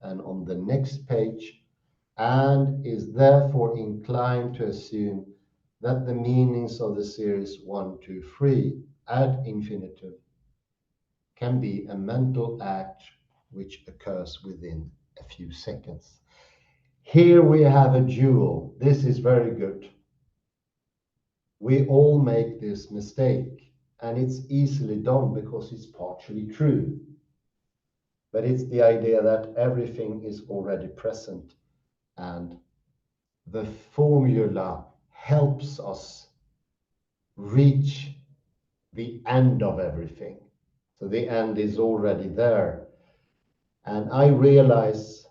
and on the next page, and is therefore inclined to assume that the meanings of the series 1, 2, 3 ad infinitum can be a mental act which occurs within a few seconds. Here we have a duel. This is very good. We all make this mistake, and it's easily done because it's partially true. But it's the idea that everything is already present, and the formula helps us reach the end of everything. So the end is already there. And I realize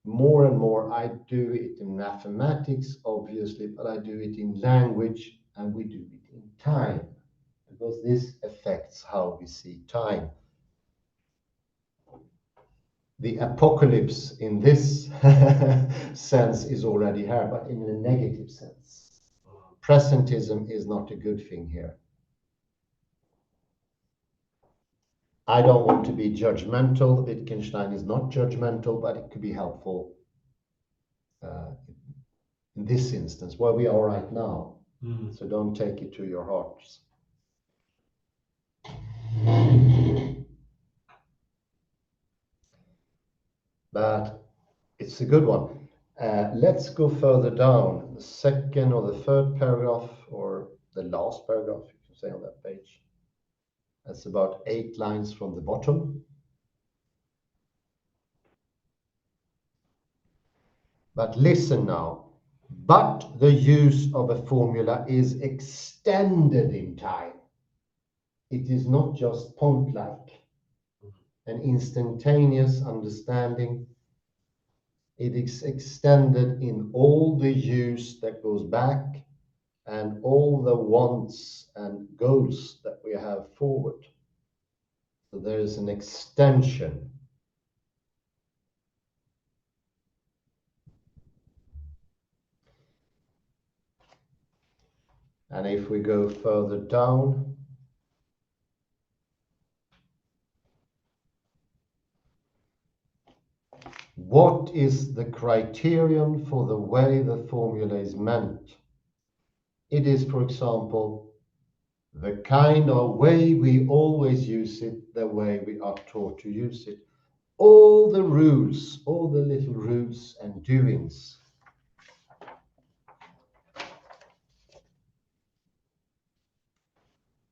more and more I do it in mathematics, obviously, but I do it in language and we do it in time, because this affects how we see time. The apocalypse in this sense is already here, but in a negative sense. Presentism is not a good thing here. I don't want to be judgmental. Wittgenstein is not judgmental, but it could be helpful in this instance, where we are right now. So don't take it to your hearts. But it's a good one. Let's go further down. The second or the third paragraph, or the last paragraph, you can say on that page. That's about 8 lines from the bottom. But listen now. But the use of a formula is extended in time. It is not just point-like, an instantaneous understanding. It is extended in all the use that goes back and all the wants and goals that we have forward. So there is an extension. And if we go further down, what is the criterion for the way the formula is meant? It is, for example, the kind of way we always use it, the way we are taught to use it. All the rules, all the little rules and doings.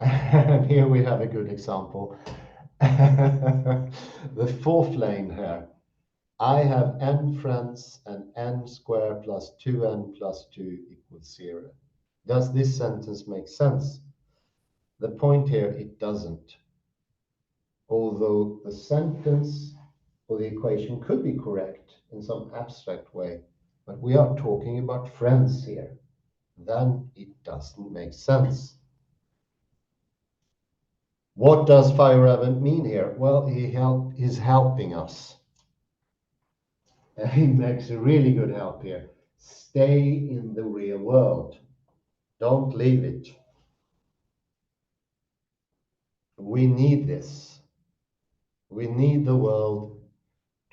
And here we have a good example. The fourth lane here. I have n friends and n squared plus 2n plus 2 equals 0. Does this sentence make sense? The point here, it doesn't. Although the sentence or the equation could be correct in some abstract way, but we are talking about friends here. Then it doesn't make sense. What does Feyerabend mean here? Well, he's helping us. He makes a really good help here. Stay in the real world. Don't leave it. We need this. We need the world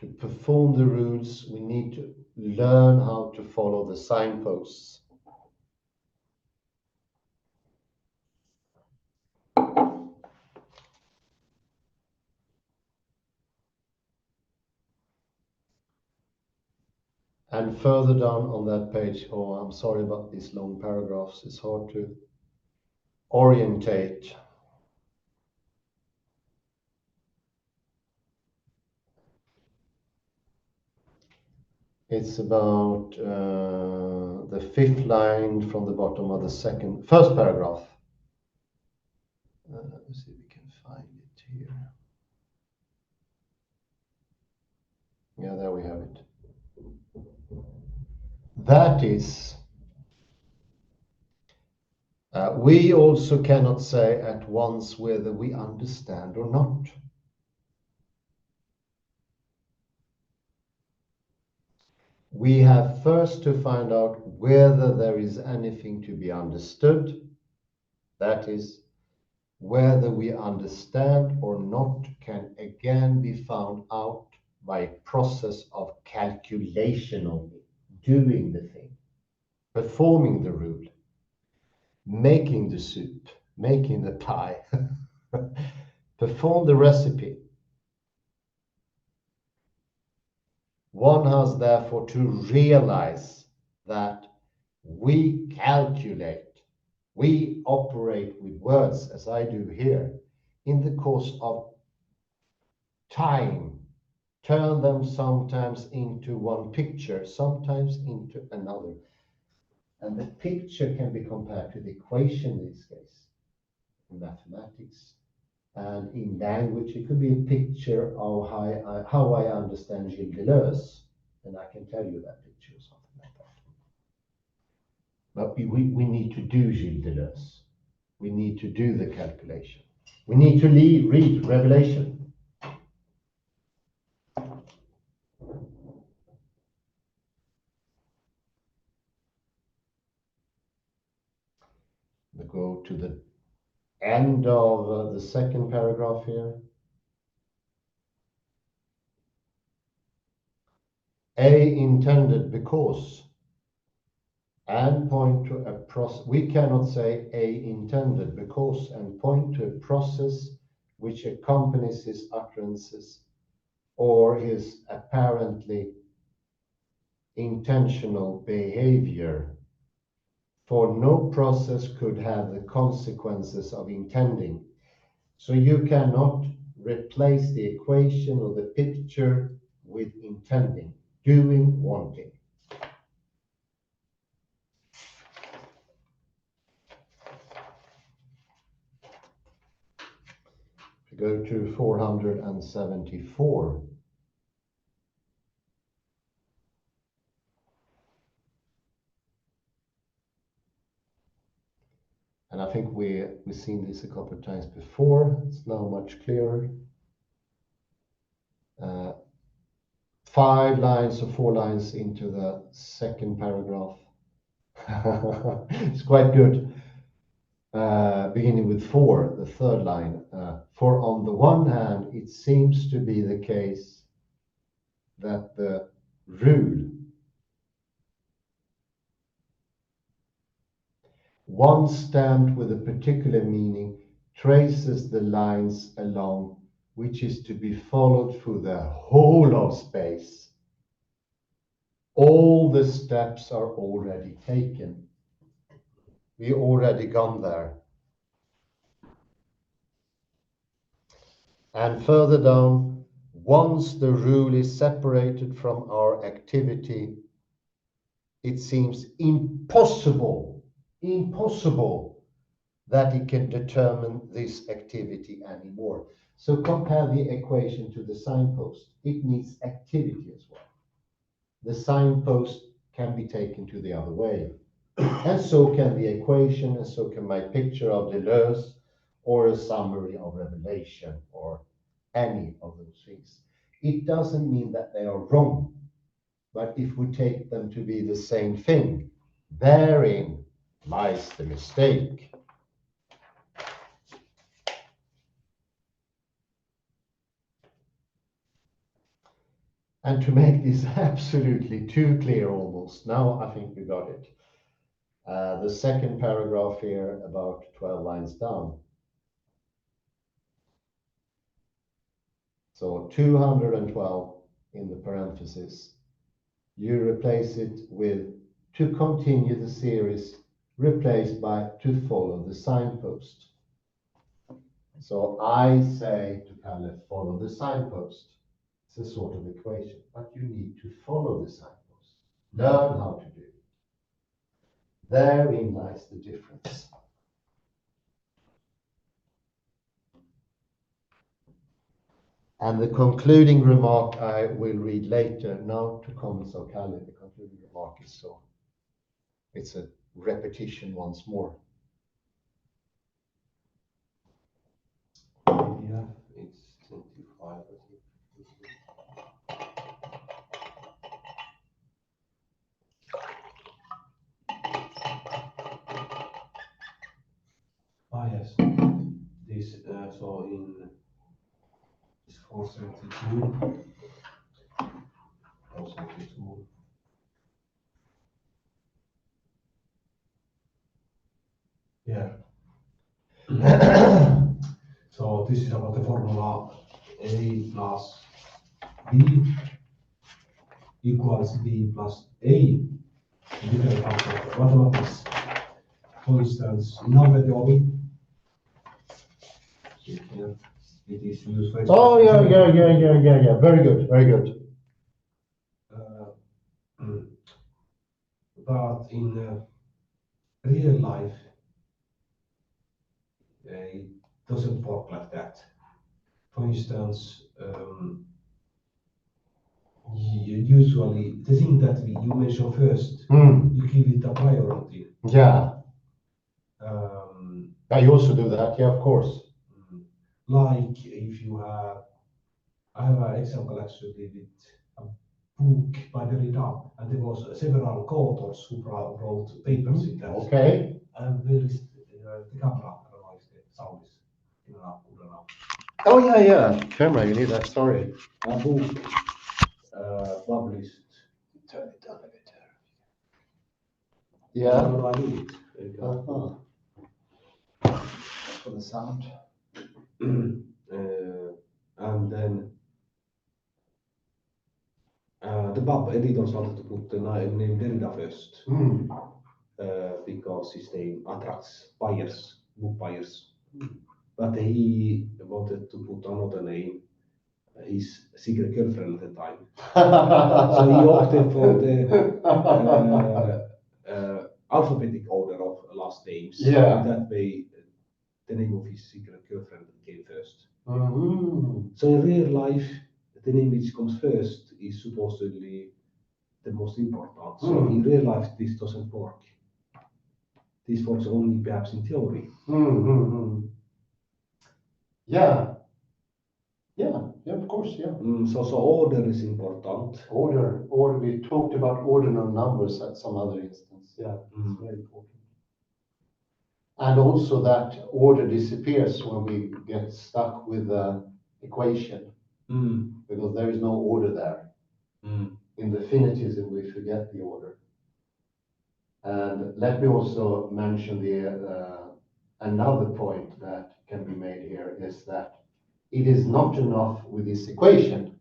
to perform the rules. We need to learn how to follow the signposts. And further down on that page, oh, I'm sorry about these long paragraphs. It's hard to orientate. It's about the 5th line from the bottom of the first paragraph. Let's see if we can find it here. Yeah, there we have it. That is, we also cannot say at once whether we understand or not. We have first to find out whether there is anything to be understood. That is, whether we understand or not can again be found out by a process of calculation only, doing the thing, performing the rule, making the soup, making the pie, perform the recipe. One has therefore to realize that we calculate, we operate with words, as I do here, in the course of time, turn them sometimes into one picture, sometimes into another. And the picture can be compared to the equation in this case, in mathematics. And in language, it could be a picture of how I understand Gilles Deleuze, and I can tell you that picture or something like that. But we need to do Gilles Deleuze. We need to do the calculation. We need to read Revelation. We go to the end of the second paragraph here. A intended because, and point to a process. We cannot say A intended because and point to a process which accompanies his utterances or his apparently intentional behavior, for no process could have the consequences of intending. So you cannot replace the equation or the picture with intending, doing, wanting. If you go to 474. And I think we've seen this a couple of times before. It's now much clearer. 5 lines or 4 lines into the second paragraph. It's quite good. Beginning with 4, the third line. For on the one hand, it seems to be the case that the rule, once stamped with a particular meaning, traces the lines along which is to be followed through the whole of space. All the steps are already taken. We already gone there. And further down, once the rule is separated from our activity, it seems impossible that it can determine this activity anymore. So compare the equation to the signpost. It needs activity as well. The signpost can be taken to the other way. And so can the equation, and so can my picture of Deleuze, or a summary of Revelation, or any of those things. It doesn't mean that they are wrong, but if we take them to be the same thing, therein lies the mistake. And to make this absolutely too clear almost, now I think we got it. The second paragraph here, about 12 lines down. So 212 in the parenthesis. You replace it with to continue the series, replaced by to follow the signpost. So I say to Kalle, follow the signpost. It's a sort of equation, but you need to follow the signpost. Learn how to do it. Therein lies the difference. And the concluding remark I will read later. Now to comments of Kalle, the concluding remark is so. It's a repetition once more. Yeah, it's 25, I think. Ah, yes. This, so in this 472, 472. Yeah. So this is about the formula A plus B equals B plus A. Different parts of mathematics. For instance, number theory. Here, it is used for Oh, yeah. Very good, very good. But in real life, it doesn't work like that. For instance, usually the thing that you mention first, you give it a priority. Yeah, Um, I also do that. Yeah, of course. like if you have, I have an example actually with a book by Derrida, and there was several co-authors who wrote papers in that. Okay. And where is the camera? I don't know if the sound is good enough. Oh, yeah. Camera, you need that. Sorry. A book published. Turn it down a bit. No, Yeah. no, I do it. There you go. For the sound. And then the pub editors wanted to put the name Derrida first because his name attracts buyers, book buyers. But he wanted to put another name, his secret girlfriend at the time. So he opted for the alphabetic order of last names. Yeah. And that way, the name of his secret girlfriend came first. Mm-hmm. So in real life, the name which comes first is supposedly the most important. So in real life, this doesn't work. This works only perhaps in theory. Yeah. Yeah, of course, yeah. So order is important. Order. We talked about ordinal numbers at some other instance. Yeah, it's very important. And also that order disappears when we get stuck with the equation, because there is no order there. In the finitism, we forget the order. And let me also mention another point that can be made here is that it is not enough with this equation,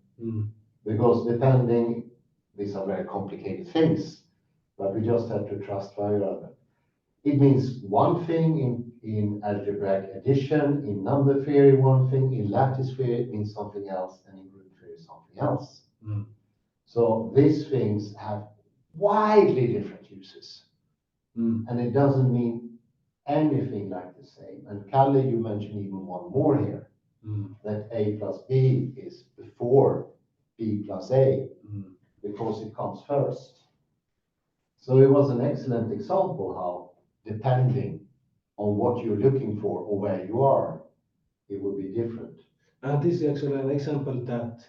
because these are very complicated things, but we just have to trust Feyerabend. It means one thing in algebraic addition, in number theory one thing, in lattice theory it means something else, and in group theory something else. So these things have widely different uses, and it doesn't mean anything like the same. And Kalle, you mentioned even one more here, that A plus B is before B plus A, because it comes first. So it was an excellent example how, depending on what you're looking for or where you are, it will be different. And this is actually an example that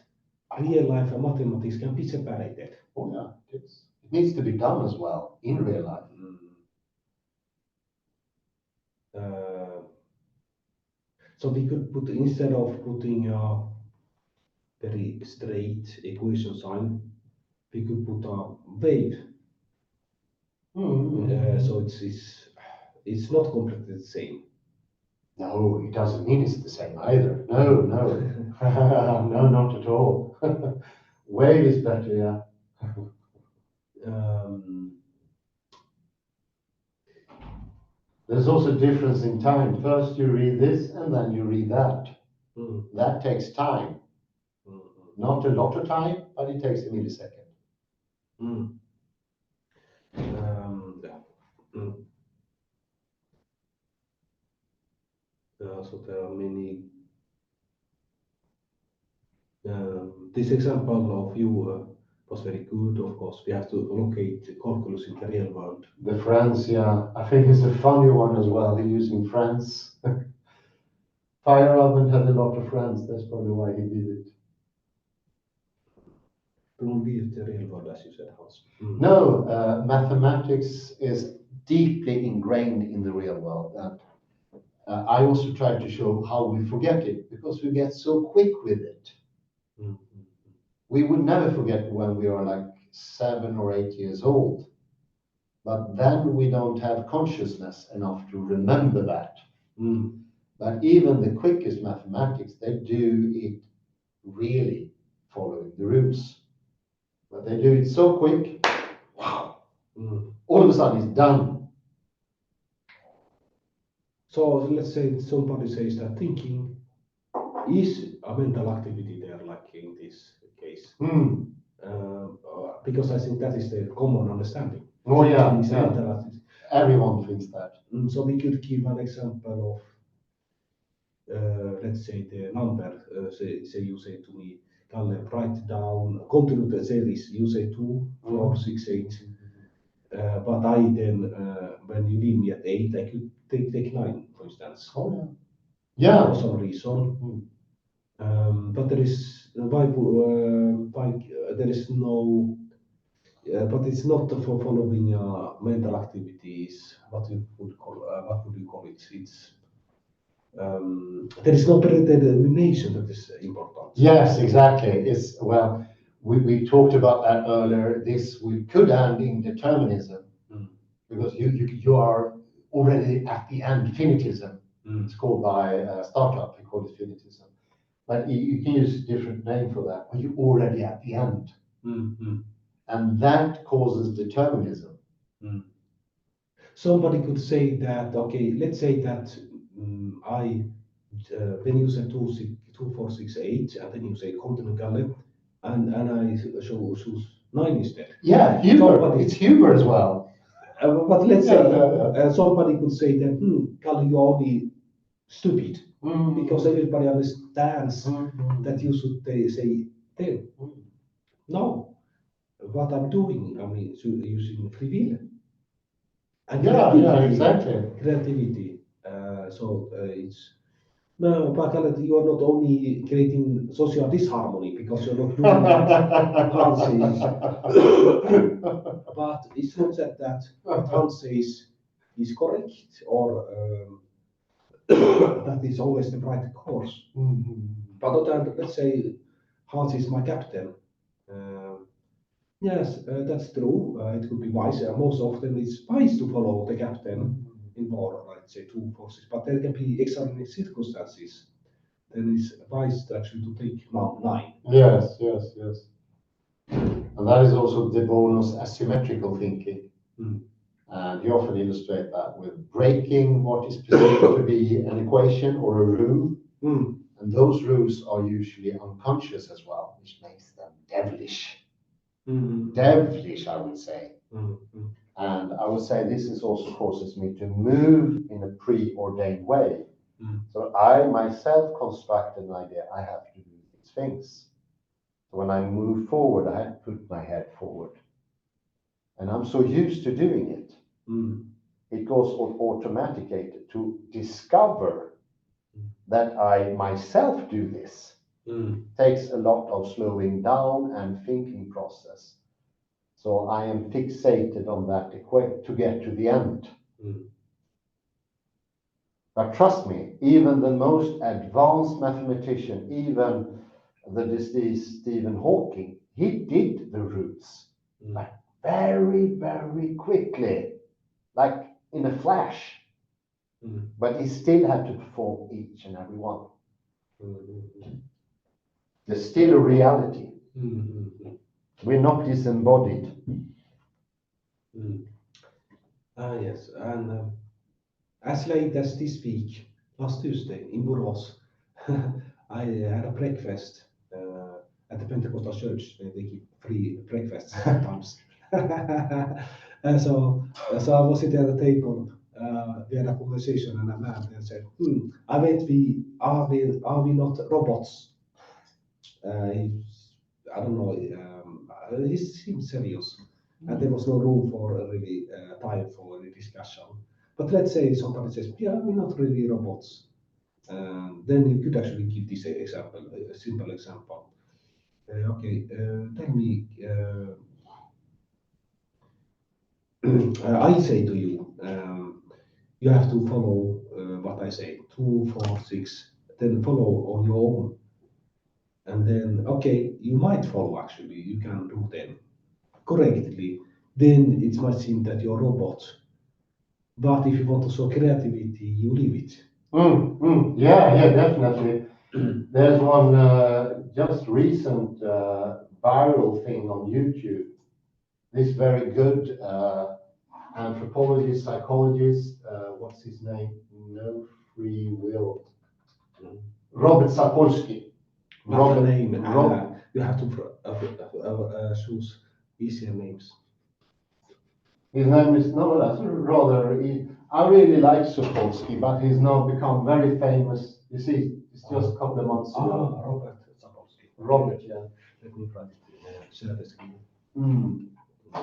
real life and mathematics can be separated. Oh yeah, it needs to be done as well in real life. So we could put, instead of putting a very straight equation sign, we could put a wave. So it's not completely the same. No, it doesn't mean it's the same either. No. No, not at all. Wave is better, yeah. There's also difference in time. First you read this and then you read that. That takes time. Not a lot of time, but it takes a millisecond. So there are many. This example of you was very good. Of course, we have to locate the calculus in the real world. The friends, yeah. I think it's a funny one as well. He's using friends. Feyerabend had a lot of friends. That's probably why he did it. Don't leave the real world, as you said, Hans. No, mathematics is deeply ingrained in the real world. And I also tried to show how we forget it because we get so quick with it. We would never forget when we are like 7 or 8 years old. But then we don't have consciousness enough to remember that. But even the quickest mathematics, they do it really following the rules. But they do it so quick, wow, all of a sudden it's done. So let's say somebody says that thinking is a mental activity there, like in this case. Because I think that is the common understanding. Oh yeah, yeah. Everyone thinks that. So we could give an example of, let's say the number, say you say to me, Kalle, write down, continue the series, you say 2, 4, 6, 8. But I then, when you leave me at 8, I could take 9, for instance. Oh yeah. For some reason. But there is there is no, but it's not for following mental activities. What would you call it? It's there is no predetermination that is important. Yes, exactly. It's well, we talked about that earlier. We could end in determinism because you are already at the end. Finitism. It's called by a startup. They call it finitism. But you can use a different name for that. When you're already at the end, and that causes determinism. Somebody could say that. Okay, let's say that when you say 2, 4, 6, 8, and then you say continue Kalle, and I choose 9 instead. Yeah, humor. It's humor as well. But let's say somebody could say that, Kalle, you are only stupid because everybody understands that you should say 10. No, what I'm doing, I mean, using free will. And exactly. Creativity. It's no, but you are not only creating social disharmony because you're not doing Hans says. But it's not that what Hans says is correct or that is always the right course. But let's say Hans is my captain. Yes, that's true. It could be wise. Most often it's wise to follow the captain in war, let's say 2 forces. But there can be extraordinary circumstances. Then it's wise to actually to take 9. Yes. And that is also the bonus asymmetrical thinking. And you often illustrate that with breaking what is perceived to be an equation or a rule. And those rules are usually unconscious as well, which makes them devilish. Devilish, I would say. And I would say this is also causes me to move in a preordained way. So I myself construct an idea, I have to do these things. So when I move forward, I have to put my head forward. And I'm so used to doing it. It goes automatically to discover that I myself do this. Takes a lot of slowing down and thinking process. So I am fixated on that to get to the end. But trust me, even the most advanced mathematician, even the deceased Stephen Hawking, he did the roots like very, very quickly, like in a flash. But he still had to perform each and every one. There's still a reality. We're not disembodied. Yes, and as late as this week, last Tuesday in Borås, I had a breakfast at the Pentecostal church. They give free breakfasts sometimes. And so I was sitting at the table. We had a conversation, and a man then said, are we not robots? I don't know. he seemed serious, and there was no room for really time for any discussion. But let's say somebody says, "Yeah, we're not really robots." Then you could actually give this example, a simple example. Okay, tell me. I say to you, you have to follow what I say, 2, 4, 6, then follow on your own. And then, okay, you might follow actually, you can do them correctly. Then it might seem that you're a robot. But if you want to show creativity, you leave it. Yeah, definitely. There's one just recent viral thing on YouTube. This very good anthropologist, psychologist, what's his name? No Free Will. Robert Sapolsky. What the name? You have to choose easier names. His name is, no, that's rather, I really like Sapolsky, but he's now become very famous. You see, it's just a couple of months ago. Robert Sapolsky. Robert, yeah. Let me write it. Share the screen.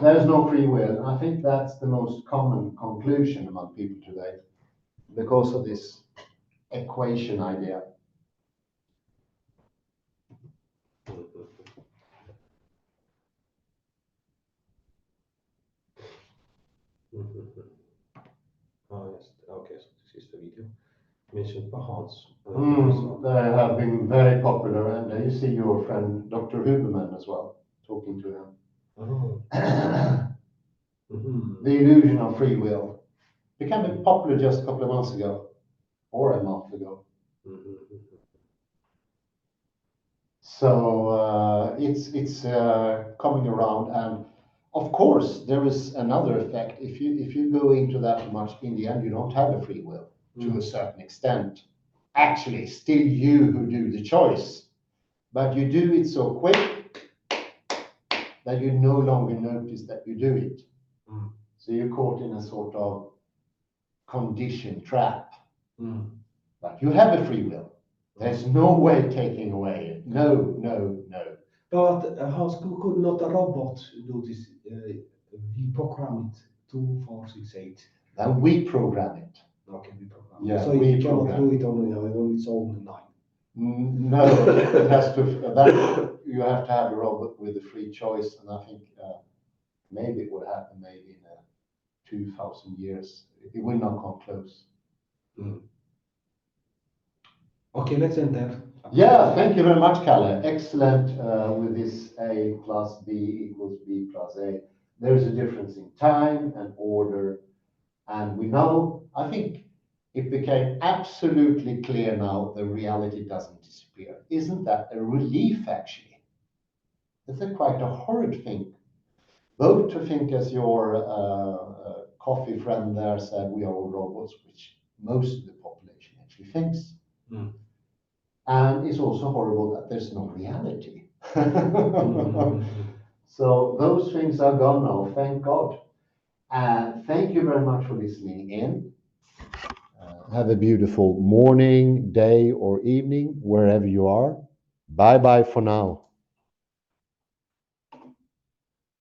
There's no free will. I think that's the most common conclusion among people today because of this equation idea. Oh, yes. Okay, so this is the video. Mentioned by Hans. They have been very popular, and you see your friend Dr. Huberman as well, talking to him. Oh. The illusion of free will became popular just a couple of months ago, or a month ago. So it's coming around, and of course there is another effect. If you go into that too much, in the end you don't have a free will to a certain extent. Actually, still you who do the choice, but you do it so quick that you no longer notice that you do it. So you're caught in a sort of condition trap. But you have a free will. There's no way taking away it. No. But how could not a robot do this? We program it 2, 4, 6, 8. And we program it. Okay, we program Yeah, it. So we you cannot program. do it on its own 9. No, it has to. That you have to have a robot with a free choice, and I think maybe it would happen maybe in 2,000 years. It will not come close. Okay, let's end there. Yeah, thank you very much, Kalle. Excellent with this A plus B equals B plus A. There is a difference in time and order, and we know, I think it became absolutely clear now the reality doesn't disappear. Isn't that a relief, actually? It's quite a horrid thing. Both to think, as your coffee friend there said, we are all robots, which most of the population actually thinks. And it's also horrible that there's no reality. So those things are gone now, thank God. And thank you very much for listening in. Have a beautiful morning, day, or evening, wherever you are. Bye bye for now.